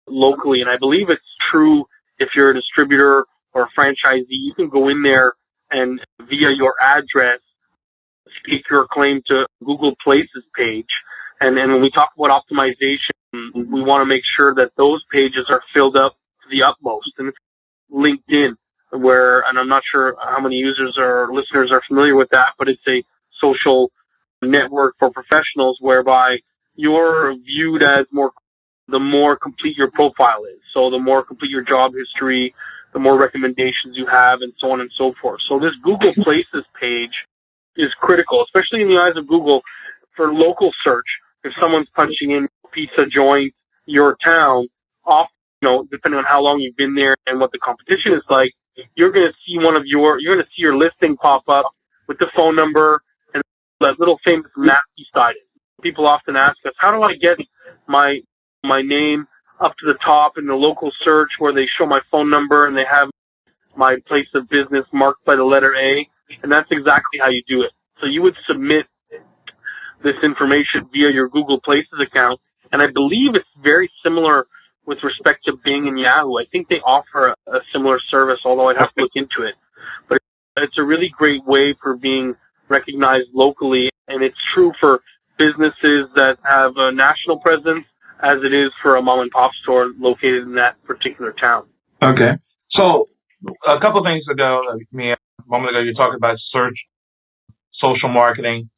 locally. And I believe it's true if you're a distributor or a franchisee, you can go in there and via your address stake your claim to Google Places page. And when we talk about optimization, we want to make sure that those pages are filled up to the utmost. And LinkedIn, and I'm not sure how many users or listeners are familiar with that, but it's a social network for professionals whereby you're viewed as the more complete your profile is. So the more complete your job history, the more recommendations you have, and so on and so forth. So this Google Places page is critical, especially in the eyes of Google, for local search. If someone's punching in pizza joint, your town, depending on how long you've been there and what the competition is like, you're going to see your listing pop up with the phone number and that little famous map beside it. People often ask us, how do I get my name up to the top in the local search where they show my phone number and they have my place of business marked by the letter A? And that's exactly how you do it. So you would submit this information via your Google Places account, and I believe it's very similar with respect to Bing and Yahoo. I think they offer a similar service, although I'd have to look into it. It's a really great way for being recognized locally, and it's true for businesses that have a national presence as it is for a mom and pop store located in that particular town. Okay. So a couple of things ago, a moment ago, you talked about search, social marketing.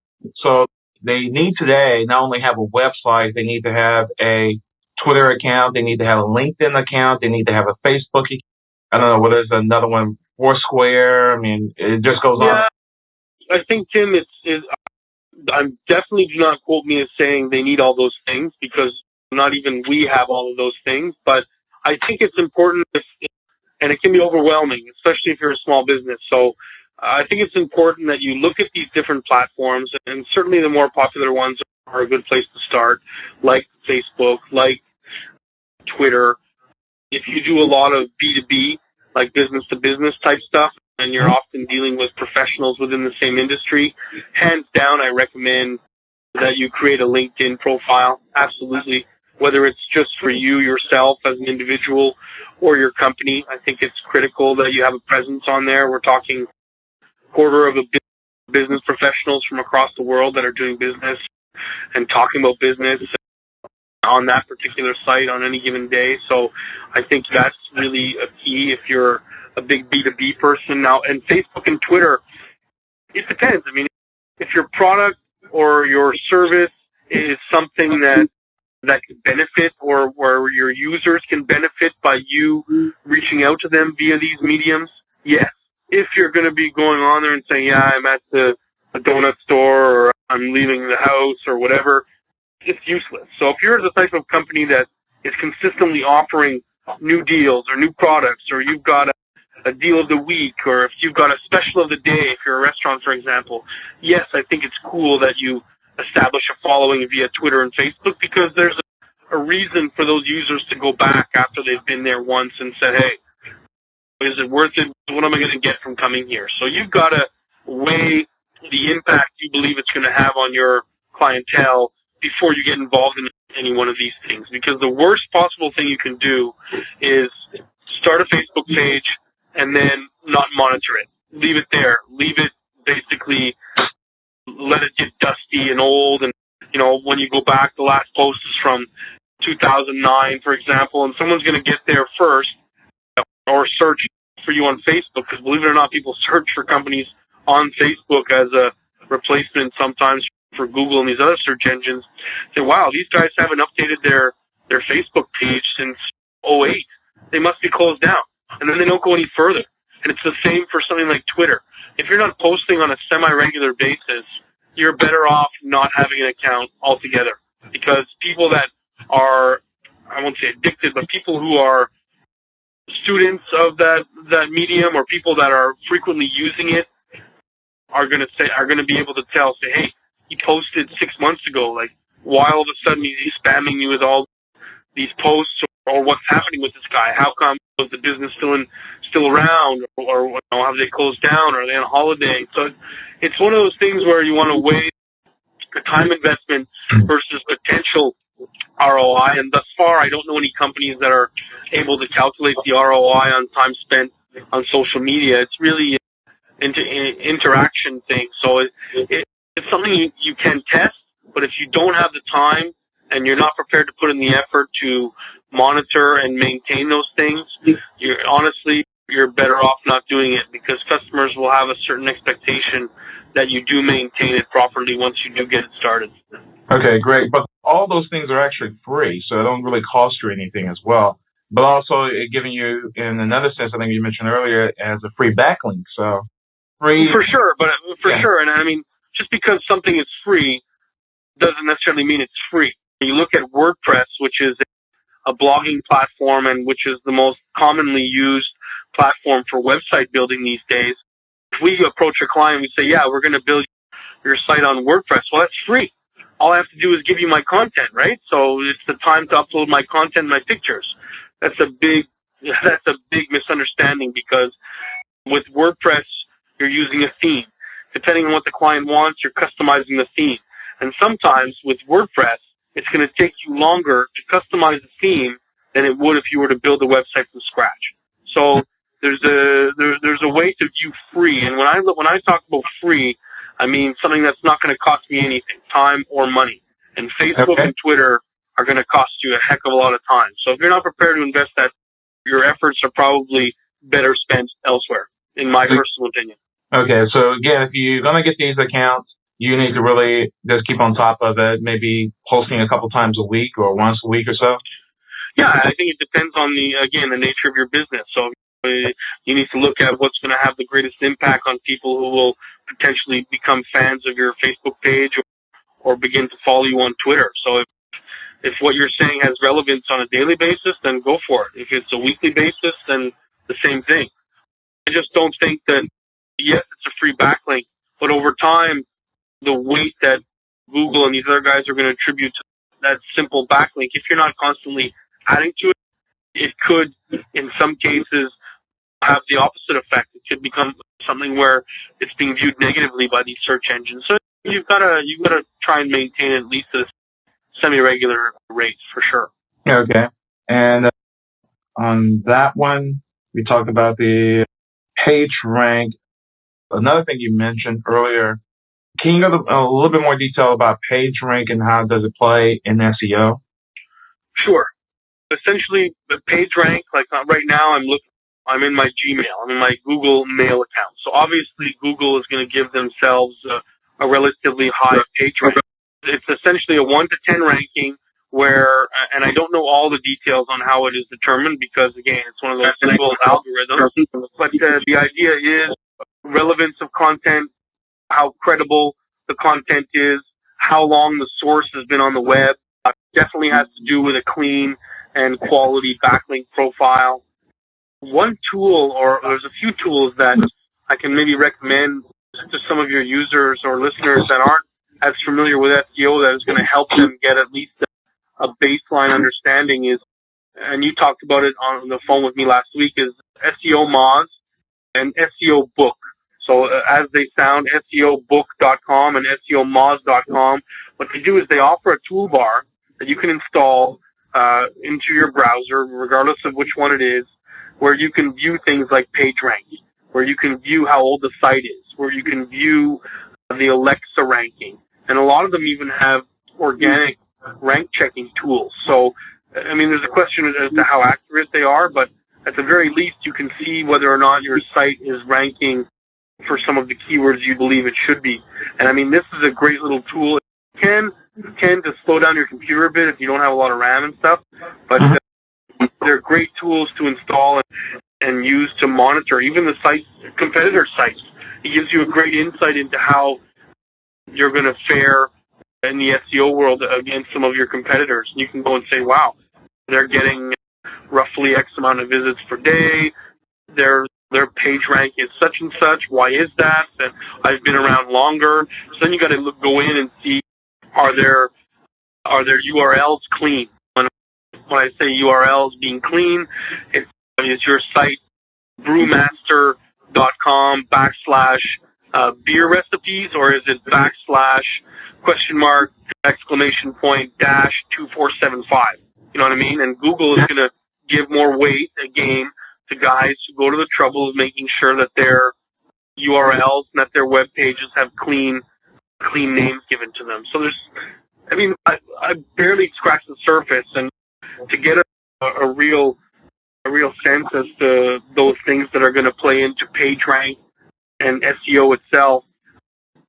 So they need today not only have a website, they need to have a Twitter account, they need to have a LinkedIn account, they need to have a Facebook account. I don't know, what is another one? Foursquare. I mean, it just goes on. I think, Tim, I'm definitely, do not quote me as saying they need all those things, because not even we have all of those things. But I think it's important, and it can be overwhelming, especially if you're a small business. So I think it's important that you look at these different platforms, and certainly the more popular ones are a good place to start, like Facebook, like Twitter. If you do a lot of B2B, like business-to-business type stuff, and you're often dealing with professionals within the same industry, hands down, I recommend that you create a LinkedIn profile. Absolutely. Whether it's just for you yourself as an individual or your company, I think it's critical that you have a presence on there. We're talking quarter of a business professionals from across the world that are doing business and talking about business on that particular site on any given day. So I think that's really a key if you're a big B2B person. Now, and Facebook and Twitter, it depends. I mean, if your product or your service is something that could benefit, or where your users can benefit by you reaching out to them via these mediums, yes. If you're going to be going on there and saying, yeah, I'm at a donut store, or I'm leaving the house, or whatever, it's useless. So if you're the type of company that is consistently offering new deals or new products, or you've got a deal of the week, or if you've got a special of the day, if you're a restaurant, for example, yes, I think it's cool that you establish a following via Twitter and Facebook, because there's a reason for those users to go back after they've been there once and said, hey, is it worth it? What am I going to get from coming here? So you've got to weigh the impact you believe it's going to have on your clientele before you get involved in any one of these things. Because the worst possible thing you can do is start a Facebook page and then not monitor it. Leave it there. Leave it, basically, let it get dusty and old. And, you know, when you go back, the last post is from 2009, for example, and someone's going to get there first or search for you on Facebook, because believe it or not, people search for companies on Facebook as a replacement sometimes for Google and these other search engines. Say, wow, these guys haven't updated their Facebook page since 2008. They must be closed down. And then they don't go any further. And it's the same for something like Twitter. If you're not posting on a semi-regular basis, you're better off not having an account altogether. Because people that are, I won't say addicted, but people who are students of that medium, or people that are frequently using it, are going to be able to tell, say, hey, he posted 6 months ago. Like, why all of a sudden he's spamming you with all these posts, or what's happening with this guy? How come was the business still around, or you know, have they closed down, or are they on holiday? So it's one of those things where you want to weigh the time investment versus potential ROI. And thus far, I don't know any companies that are able to calculate the ROI on time spent on social media. It's really an interaction thing. So it's something you can test, but if you don't have the time and you're not prepared to put in the effort to monitor and maintain those things, you're better off not doing it, because customers will have a certain expectation that you do maintain it properly once you do get it started. Okay, great. But all those things are actually free, so it don't really cost you anything as well. But also giving you, in another sense, I think you mentioned earlier, as a free backlink. So free. For sure, sure. And I mean, just because something is free doesn't necessarily mean it's free. You look at WordPress, which is a blogging platform, and which is the most commonly used platform for website building these days. If we approach a client, we say, yeah, we're going to build your site on WordPress. Well, that's free. All I have to do is give you my content, right? So it's the time to upload my content, my pictures. That's a big misunderstanding, because with WordPress, you're using a theme. Depending on what the client wants, you're customizing the theme. And sometimes with WordPress, it's going to take you longer to customize the theme than it would if you were to build a website from scratch. So there's a way to view free, and when I talk about free, I mean something that's not going to cost me anything, time or money. And Facebook and Twitter are going to cost you a heck of a lot of time. So if you're not prepared to invest that, your efforts are probably better spent elsewhere, in my personal opinion. Okay, so again, if you're going to get these accounts, you need to really just keep on top of it, maybe posting a couple times a week or once a week or so? Yeah, I think it depends on the nature of your business. So you need to look at what's going to have the greatest impact on people who will potentially become fans of your Facebook page or begin to follow you on Twitter. So if what you're saying has relevance on a daily basis, then go for it. If it's a weekly basis, then the same thing. I just don't think that, yes, it's a free backlink, but over time, the weight that Google and these other guys are going to attribute to that simple backlink, if you're not constantly adding to it, it could, in some cases, have the opposite effect. It could become something where it's being viewed negatively by these search engines. So you've got to try and maintain at least a semi-regular rate for sure. Okay. And on that one, we talked about the PageRank. Another thing you mentioned earlier, can you go into a little bit more detail about PageRank and how does it play in SEO? Sure. Essentially, the PageRank, like right now, I'm in my Gmail. I'm in my Google Mail account. So obviously, Google is going to give themselves a relatively high PageRank. It's essentially a 1 to 10 ranking where, and I don't know all the details on how it is determined because, again, it's one of those simple algorithms. But the idea is relevance of content, how credible the content is, how long the source has been on the web. It definitely has to do with a clean and quality backlink profile. One tool, or there's a few tools that I can maybe recommend to some of your users or listeners that aren't as familiar with SEO, that is going to help them get at least a baseline understanding is, and you talked about it on the phone with me last week, is SEO Moz and SEO Book. So as they sound, SEObook.com and SEOmoz.com. What they do is they offer a toolbar that you can install into your browser, regardless of which one it is, where you can view things like PageRank, where you can view how old the site is, where you can view the Alexa ranking. And a lot of them even have organic rank checking tools. So, I mean, there's a question as to how accurate they are, but at the very least, you can see whether or not your site is ranking for some of the keywords you believe it should be. And I mean, this is a great little tool. It can tend to slow down your computer a bit if you don't have a lot of RAM and stuff, but they're great tools to install and use to monitor even the competitor sites. It gives you a great insight into how you're going to fare in the SEO world against some of your competitors. And you can go and say, wow, they're getting roughly X amount of visits per day. Their PageRank is such and such. Why is that? And I've been around longer. So then you got to go in and see, are their URLs clean? When I say URLs being clean, is your site brewmaster.com /beer recipes, or is it / !2475? You know what I mean? And Google is going to give more weight again to guys who go to the trouble of making sure that their URLs and that their web pages have clean names given to them. So I barely scratched the surface, and to get a real sense as to those things that are going to play into PageRank and SEO itself,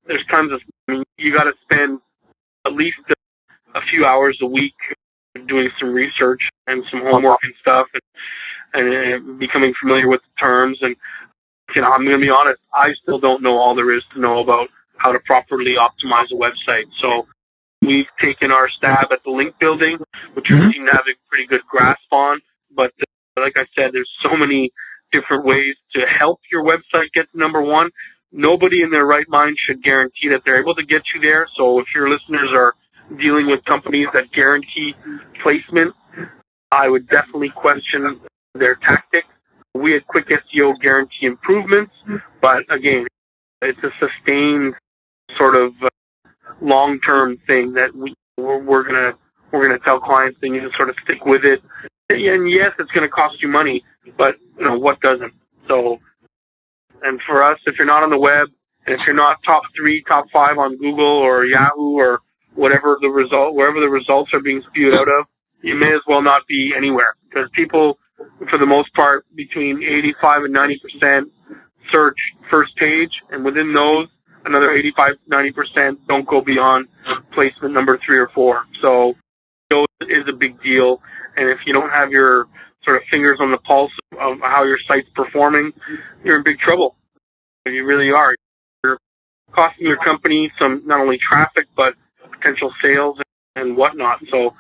there's tons of. I mean, you got to spend at least a few hours a week doing some research and some homework and stuff, and becoming familiar with the terms. And I'm going to be honest, I still don't know all there is to know about how to properly optimize a website. So we've taken our stab at the link building, which we seem to have a pretty good grasp on. But like I said, there's so many different ways to help your website get to number one. Nobody in their right mind should guarantee that they're able to get you there. So if your listeners are dealing with companies that guarantee placement, I would definitely question their tactics. We at Quick SEO guarantee improvements, but again, it's a sustained sort of long-term thing that we're gonna tell clients they need to sort of stick with it. And yes, it's going to cost you money, but what doesn't? So, and for us, if you're not on the web, and if you're not top 3, top 5 on Google or Yahoo or wherever the results are being spewed out of, you may as well not be anywhere, because people, for the most part, between 85 and 90% search first page, and within those, another 85-90% don't go beyond placement number 3 or 4. So it is a big deal, and if you don't have your sort of fingers on the pulse of how your site's performing, you're in big trouble. You really are. You're costing your company some not only traffic but potential sales and whatnot. So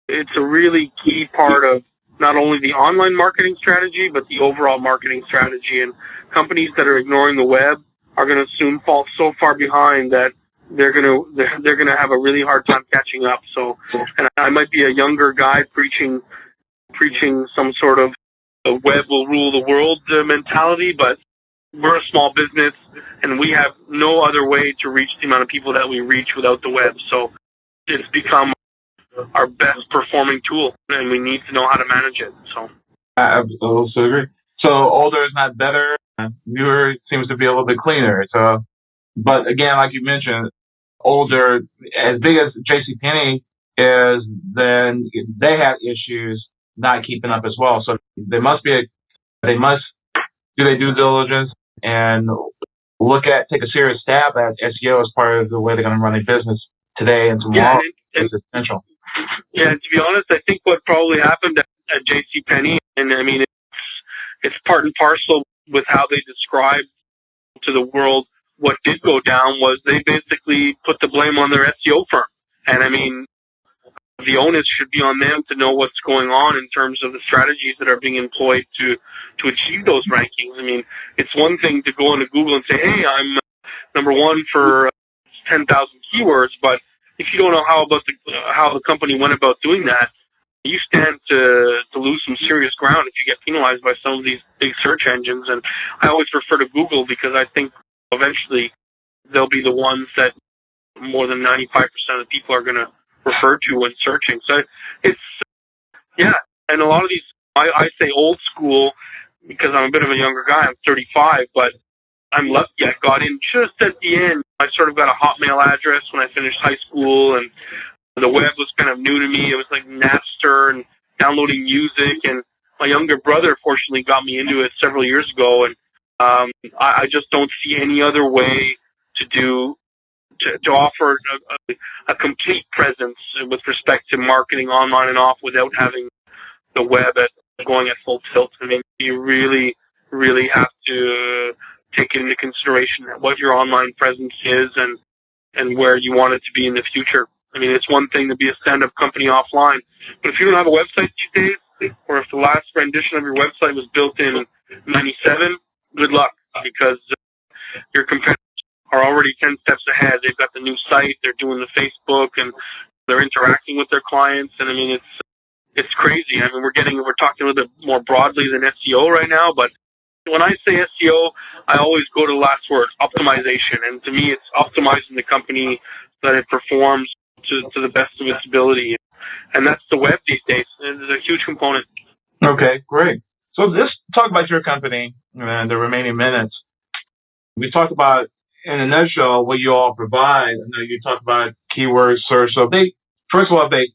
it's a really key part of not only the online marketing strategy but the overall marketing strategy. And companies that are ignoring the web are going to soon fall so far behind that they're going to have a really hard time catching up. So, and I might be a younger guy preaching some sort of the web will rule the world mentality, but we're a small business and we have no other way to reach the amount of people that we reach without the web. So it's become our best performing tool, and we need to know how to manage it. So I also agree. So older is not better. Newer seems to be a little bit cleaner. So, but again, like you mentioned, older, as big as JCPenney is, then they have issues not keeping up as well. So they must do their due diligence and take a serious stab at SEO as part of the way they're going to run their business today and tomorrow. Is essential. Yeah, and to be honest, I think what probably happened at JCPenney, and I mean, it's part and parcel with how they described to the world what did go down, was they basically put the blame on their SEO firm. And I mean, the onus should be on them to know what's going on in terms of the strategies that are being employed to achieve those rankings. I mean, it's one thing to go into Google and say, hey, I'm number 1 for 10,000 keywords, but if you don't know how the company went about doing that, you stand to lose some serious ground if you get penalized by some of these big search engines. And I always refer to Google because I think eventually they'll be the ones that more than 95% of the people are going to refer to when searching. So it's, yeah, and a lot of these, I say old school because I'm a bit of a younger guy. I'm 35, but I'm lucky I got in just at the end. I sort of got a Hotmail address when I finished high school, and the web was kind of new to me. It was like Napster and downloading music, and my younger brother fortunately got me into it several years ago, and I just don't see any other way to offer a complete presence with respect to marketing online and off without having the web going at full tilt. I mean, you really, really have to take into consideration what your online presence is and where you want it to be in the future. I mean, it's one thing to be a stand-up company offline, but if you don't have a website these days, or if the last rendition of your website was built in 97, good luck, because your competitors are already 10 steps ahead. They've got the new site, they're doing the Facebook, and they're interacting with their clients. And I mean, it's crazy. I mean, we're talking a little bit more broadly than SEO right now, but when I say SEO, I always go to the last word, optimization. And to me, it's optimizing the company so that it performs to the best of its ability. And that's the web these days. It's a huge component. Okay, great. So let's talk about your company and the remaining minutes. We talked about, in a nutshell, what you all provide. I know you talked about keyword search. So first of all, they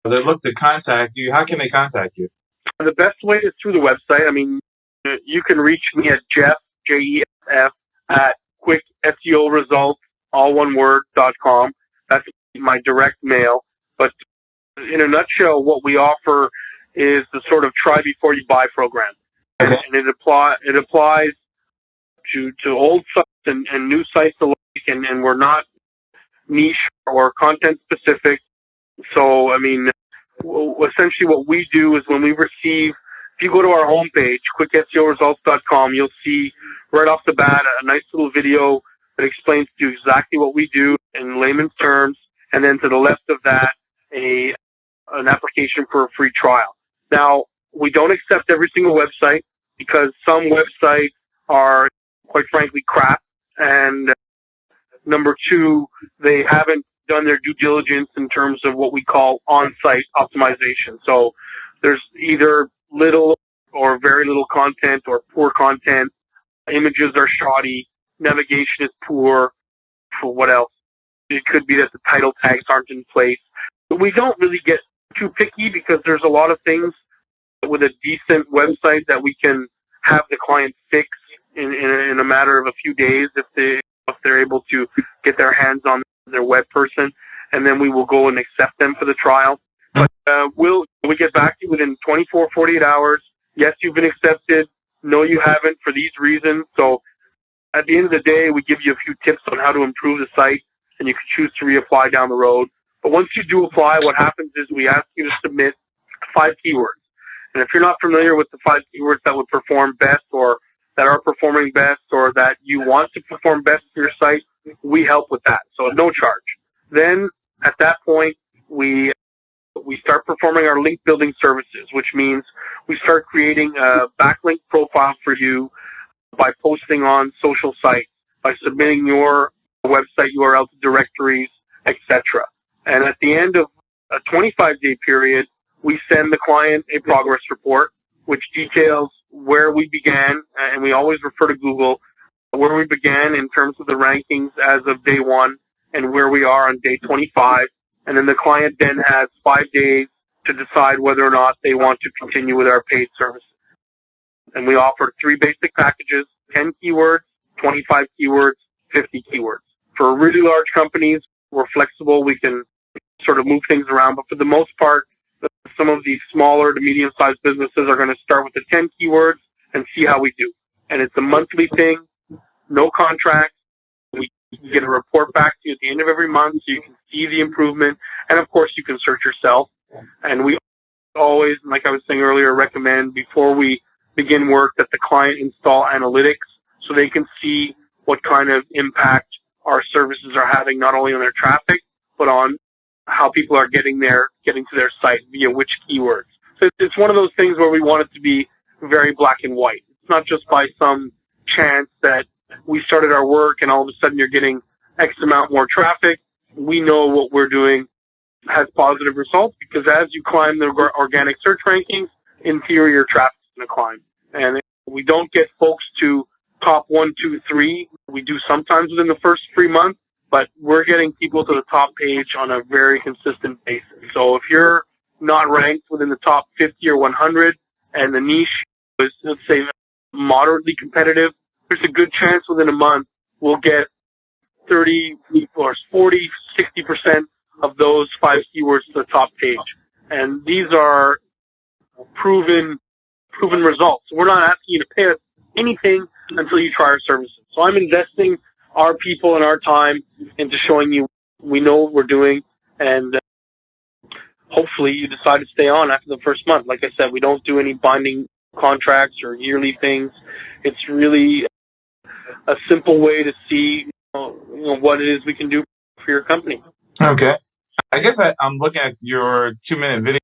look to contact you. How can they contact you? The best way is through the website. I mean, you can reach me at Jeff, Jeff, at quickseoresults, all one word, .com. That's my direct mail. But in a nutshell, what we offer is the sort of try before you buy program. Okay. And it applies to old sites and new sites alike, and we're not niche or content specific. So, I mean, essentially what we do is when we receive, if you go to our homepage, quickseoresults.com, you'll see right off the bat a nice little video that explains to you exactly what we do in layman's terms, and then to the left of that, an application for a free trial. Now, we don't accept every single website because some websites are, quite frankly, crap, and number 2, they haven't done their due diligence in terms of what we call on-site optimization. So there's either little or very little content or poor content. Images are shoddy. Navigation is poor. For what else? It could be that the title tags aren't in place. But we don't really get too picky because there's a lot of things with a decent website that we can have the client fix in a matter of a few days if they're able to get their hands on their web person, and then we will go and accept them for the trial. But we'll get back to you within 24, 48 hours. Yes, you've been accepted. No, you haven't for these reasons. So at the end of the day, we give you a few tips on how to improve the site, and you can choose to reapply down the road. But once you do apply, what happens is we ask you to submit 5 keywords. And if you're not familiar with the 5 keywords that would perform best or that are performing best or that you want to perform best for your site, we help with that. So at no charge. Then at that point, we start performing our link building services, which means we start creating a backlink profile for you by posting on social sites, by submitting your website URL to directories, etc. And at the end of a 25-day period, we send the client a progress report, which details where we began, and we always refer to Google, where we began in terms of the rankings as of day 1 and where we are on day 25. And then the client then has 5 days to decide whether or not they want to continue with our paid services. And we offer 3 basic packages, 10 keywords, 25 keywords, 50 keywords. For really large companies, we're flexible. We can sort of move things around. But for the most part, some of these smaller to medium-sized businesses are going to start with the 10 keywords and see how we do. And it's a monthly thing, no contract. We get a report back to you at the end of every month so you can see the improvement. And, of course, you can search yourself. And we always, like I was saying earlier, recommend before we begin work that the client install analytics so they can see what kind of impact our services are having not only on their traffic, but on how people are getting to their site via which keywords. So it's one of those things where we want it to be very black and white. It's not just by some chance that we started our work and all of a sudden you're getting X amount more traffic. We know what we're doing has positive results because as you climb the organic search rankings, in theory, your traffic is going to climb. And we don't get folks to top 1, 2, 3. We do sometimes within the first 3 months. But we're getting people to the top page on a very consistent basis. So if you're not ranked within the top 50 or 100 and the niche is, let's say, moderately competitive, there's a good chance within a month we'll get 30 or 40, 60% of those 5 keywords to the top page. And these are proven results. We're not asking you to pay us anything until you try our services. So I'm investing our people and our time into showing you we know what we're doing, and hopefully you decide to stay on after the first month. Like I said, we don't do any binding contracts or yearly things. It's really a simple way to see what it is we can do for your company. Okay. I guess I'm looking at your 2-minute video.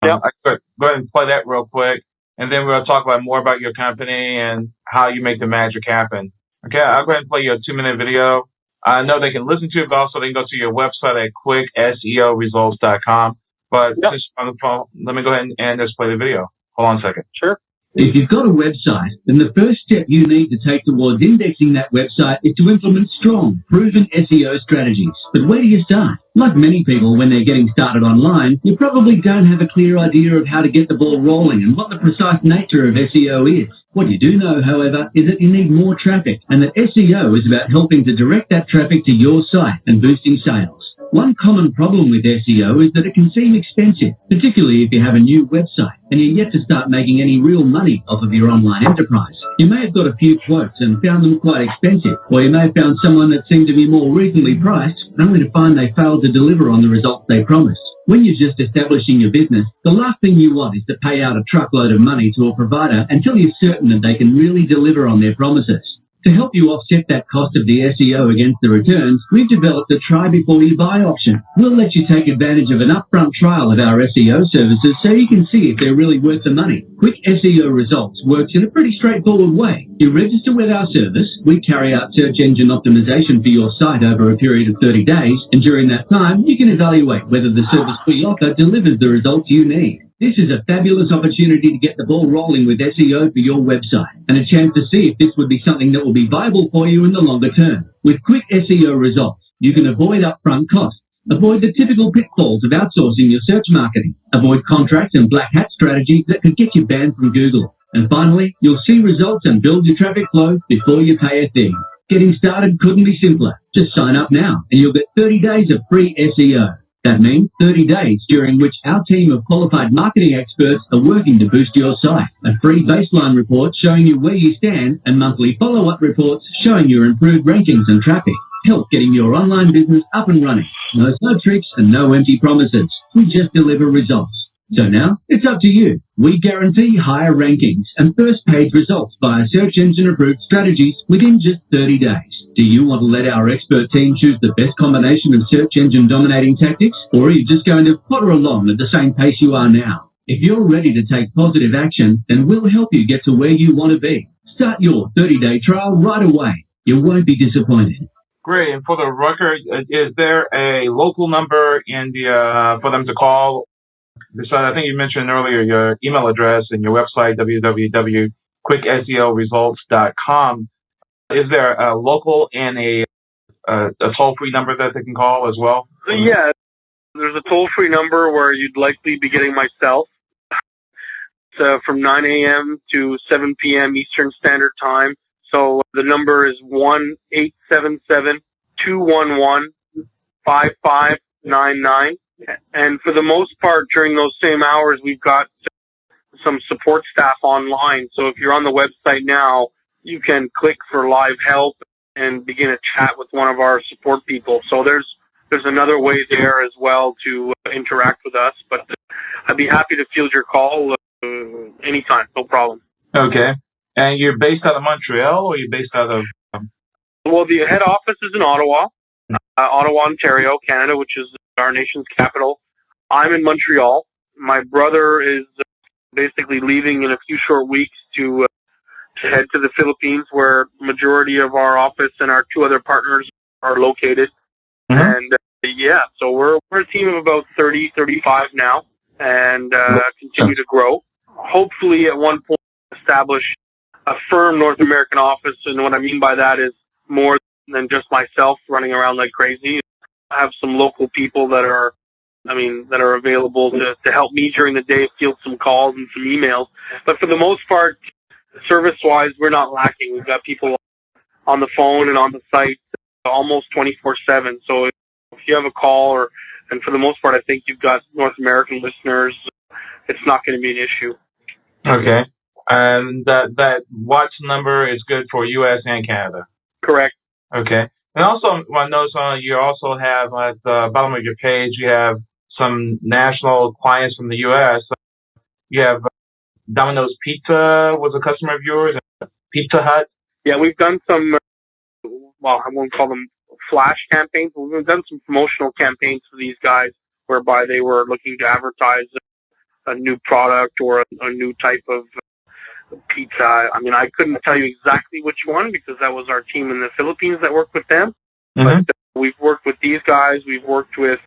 Yeah. I could go ahead and play that real quick, and then we'll talk about more about your company and how you make the magic happen. Okay, I'll go ahead and play you a 2-minute video. I know they can listen to it, but also they can go to your website at quickseoresults.com. But just on the phone, let me go ahead and just play the video. Hold on a second. Sure. If you've got a website, then the first step you need to take towards indexing that website is to implement strong, proven SEO strategies. But where do you start? Like many people when they're getting started online, you probably don't have a clear idea of how to get the ball rolling and what the precise nature of SEO is. What you do know, however, is that you need more traffic and that SEO is about helping to direct that traffic to your site and boosting sales. One common problem with SEO is that it can seem expensive, particularly if you have a new website and you're yet to start making any real money off of your online enterprise. You may have got a few quotes and found them quite expensive, or you may have found someone that seemed to be more reasonably priced, only to find they failed to deliver on the results they promised. When you're just establishing your business, the last thing you want is to pay out a truckload of money to a provider until you're certain that they can really deliver on their promises. To help you offset that cost of the SEO against the returns, we've developed a try before you buy option. We'll let you take advantage of an upfront trial of our SEO services so you can see if they're really worth the money. Quick SEO Results works in a pretty straightforward way. You register with our service, we carry out search engine optimization for your site over a period of 30 days, and during that time, you can evaluate whether the service we offer delivers the results you need. This is a fabulous opportunity to get the ball rolling with SEO for your website and a chance to see if this would be something that will be viable for you in the longer term. With Quick SEO Results, you can avoid upfront costs, avoid the typical pitfalls of outsourcing your search marketing, avoid contracts and black hat strategies that could get you banned from Google. And finally, you'll see results and build your traffic flow before you pay a thing. Getting started couldn't be simpler. Just sign up now and you'll get 30 days of free SEO. That means 30 days during which our team of qualified marketing experts are working to boost your site. A free baseline report showing you where you stand and monthly follow-up reports showing your improved rankings and traffic. Help getting your online business up and running. No tricks and no empty promises. We just deliver results. So now, it's up to you. We guarantee higher rankings and first-page results via search engine-approved strategies within just 30 days. Do you want to let our expert team choose the best combination of search engine dominating tactics, or are you just going to potter along at the same pace you are now? If you're ready to take positive action, then we'll help you get to where you want to be. Start your 30-day trial right away. You won't be disappointed. Great. And for the record, is there a local number in the for them to call? So I think you mentioned earlier your email address and your website, www.quickseoresults.com. Is there a local and a toll-free number that they can call as well? Yeah, there's a toll-free number where you'd likely be getting myself. It's from 9 a.m. to 7 p.m. Eastern Standard Time. So the number is 1-877-211-5599. And for the most part, during those same hours, we've got some support staff online. So if you're on the website now, you can click for live help and begin a chat with one of our support people. So there's another way there as well to interact with us. But I'd be happy to field your call anytime, no problem. Okay. And you're based out of Montreal, or you're based out of? Well, the head office is in Ottawa, Ottawa, Ontario, Canada, which is our nation's capital. I'm in Montreal. My brother is basically leaving in a few short weeks to head to the Philippines, where majority of our office and our two other partners are located. Mm-hmm. And so we're a team of about 30, 35 now, and continue to grow. Hopefully, at one point, establish a firm North American office. And what I mean by that is more than just myself running around like crazy. I have some local people that are available to help me during the day, field some calls and some emails. But for the most part, service-wise, we're not lacking. We've got people on the phone and on the site almost 24/7. So if you have a call, and for the most part, I think you've got North American listeners, it's not going to be an issue. Okay. And that watch number is good for U.S. and Canada? Correct. Okay. And also, I noticed you also have at the bottom of your page, you have some national clients from the U.S. You have Domino's Pizza was a customer of yours, and Pizza Hut. Yeah, we've done some, I won't call them flash campaigns, but we've done some promotional campaigns for these guys whereby they were looking to advertise a new product or a new type of pizza. I mean, I couldn't tell you exactly which one because that was our team in the Philippines that worked with them. Mm-hmm. But we've worked with these guys. We've worked with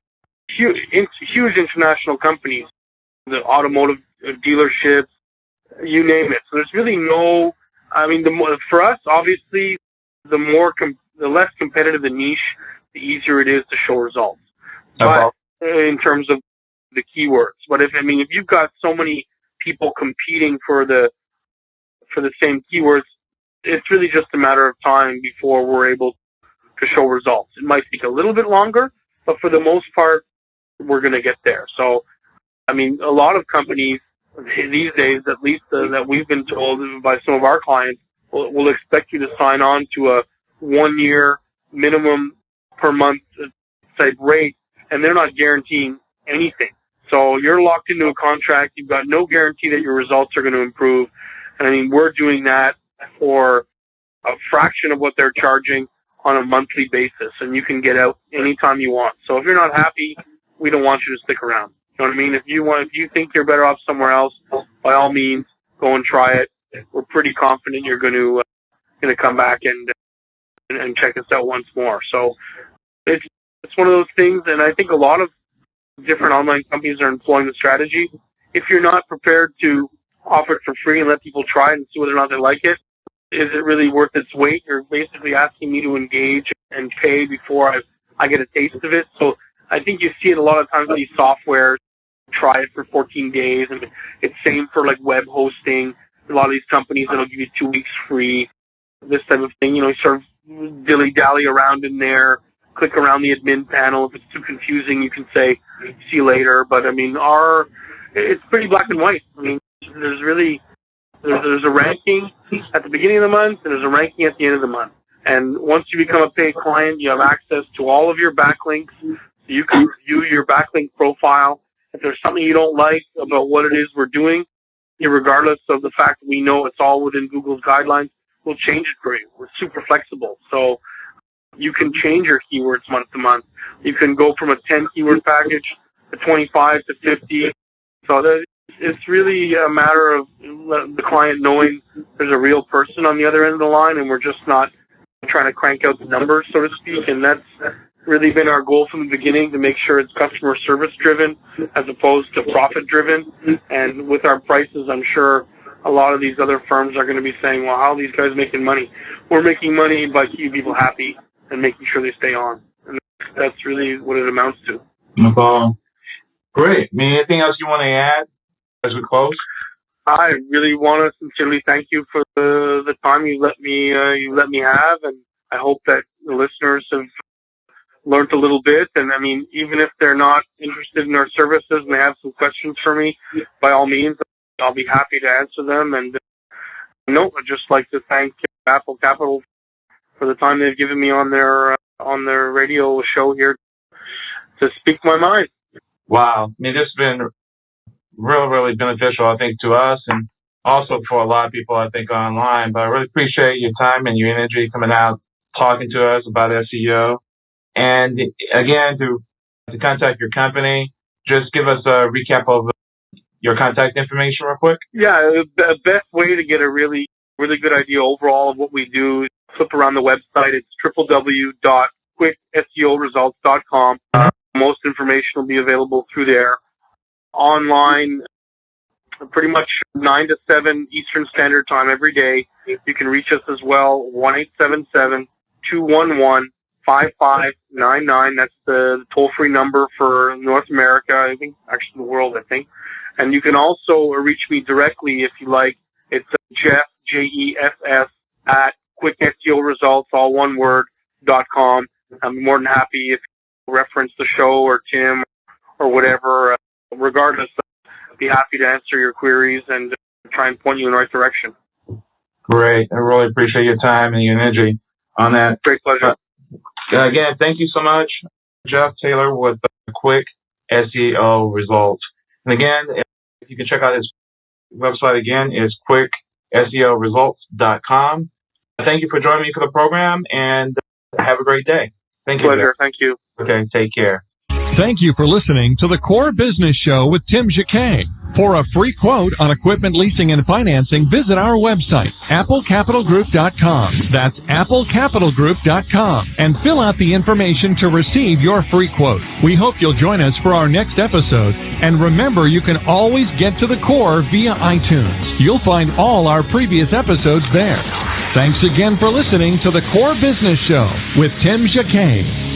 huge international companies, the automotive dealerships, you name it. So there's really no, for us, obviously, the less competitive the niche, the easier it is to show results. But in terms of the keywords. But if you've got so many people competing for the same keywords, it's really just a matter of time before we're able to show results. It might take a little bit longer, but for the most part, we're going to get there. So, a lot of companies these days, at least that we've been told by some of our clients, will expect you to sign on to a 1-year minimum per month type rate, and they're not guaranteeing anything. So you're locked into a contract. You've got no guarantee that your results are going to improve. And we're doing that for a fraction of what they're charging on a monthly basis, and you can get out anytime you want. So if you're not happy, we don't want you to stick around. You know what I mean? If you think you're better off somewhere else, by all means, go and try it. We're pretty confident you're going to come back and check us out once more. So it's one of those things, and I think a lot of different online companies are employing the strategy. If you're not prepared to offer it for free and let people try it and see whether or not they like it, is it really worth its weight? You're basically asking me to engage and pay before I get a taste of it. So I think you see it a lot of times with these softwares. Try it for 14 days, and it's same for like web hosting. A lot of these companies that'll give you 2 weeks free, this type of thing. You sort of dilly-dally around in there, click around the admin panel. If it's too confusing, you can say, see you later. But I mean, it's pretty black and white. I mean, there's a ranking at the beginning of the month, and there's a ranking at the end of the month. And once you become a paid client, you have access to all of your backlinks. So you can review your backlink profile. If there's something you don't like about what it is we're doing, regardless of the fact that we know it's all within Google's guidelines, we'll change it for you. We're super flexible. So you can change your keywords month to month. You can go from a 10 keyword package to 25 to 50. So it's really a matter of the client knowing there's a real person on the other end of the line, and we're just not trying to crank out the numbers, so to speak. And that's really been our goal from the beginning, to make sure it's customer service driven as opposed to profit driven. And with our prices, I'm sure a lot of these other firms are going to be saying, well, how are these guys making money? We're making money by keeping people happy and making sure they stay on. And that's really what it amounts to. Great. Anything else you want to add as we close? I really want to sincerely thank you for the time you let me have, and I hope that the listeners have learned a little bit. And I mean, even if they're not interested in our services and they have some questions for me, by all means, I'll be happy to answer them. And I'd just like to thank Apple Capital for the time they've given me on their radio show here to speak my mind. Wow. I mean, this has been really, really beneficial, I think, to us, and also for a lot of people, I think, online. But I really appreciate your time and your energy coming out, talking to us about SEO. And again, to contact your company, just give us a recap of your contact information real quick. Yeah, the best way to get a really, really good idea overall of what we do is flip around the website. It's www.quickseoresults.com. Most information will be available through there. Online, pretty much 9 to 7 Eastern Standard Time every day. You can reach us as well, 1-877-211-5599. That's the toll-free number for North America, I think, actually the world, I think. And you can also reach me directly if you like. It's Jeff, Jeffs, at quickseoresults, all one word, .com. I'm more than happy if you reference the show or Tim or whatever. Regardless, I'd be happy to answer your queries and try and point you in the right direction. Great. I really appreciate your time and your energy on that. Great pleasure. Again, thank you so much, Jeff Taylor with Quick SEO Results. And again, if you can check out his website again, is quickseoresults.com. Thank you for joining me for the program, and have a great day. Thank you. Pleasure. Thank you. Okay, take care. Thank you for listening to the Core Business Show with Tim Jacquet. For a free quote on equipment leasing and financing, visit our website, applecapitalgroup.com. That's applecapitalgroup.com. And fill out the information to receive your free quote. We hope you'll join us for our next episode. And remember, you can always get to the Core via iTunes. You'll find all our previous episodes there. Thanks again for listening to the Core Business Show with Tim Jacquet.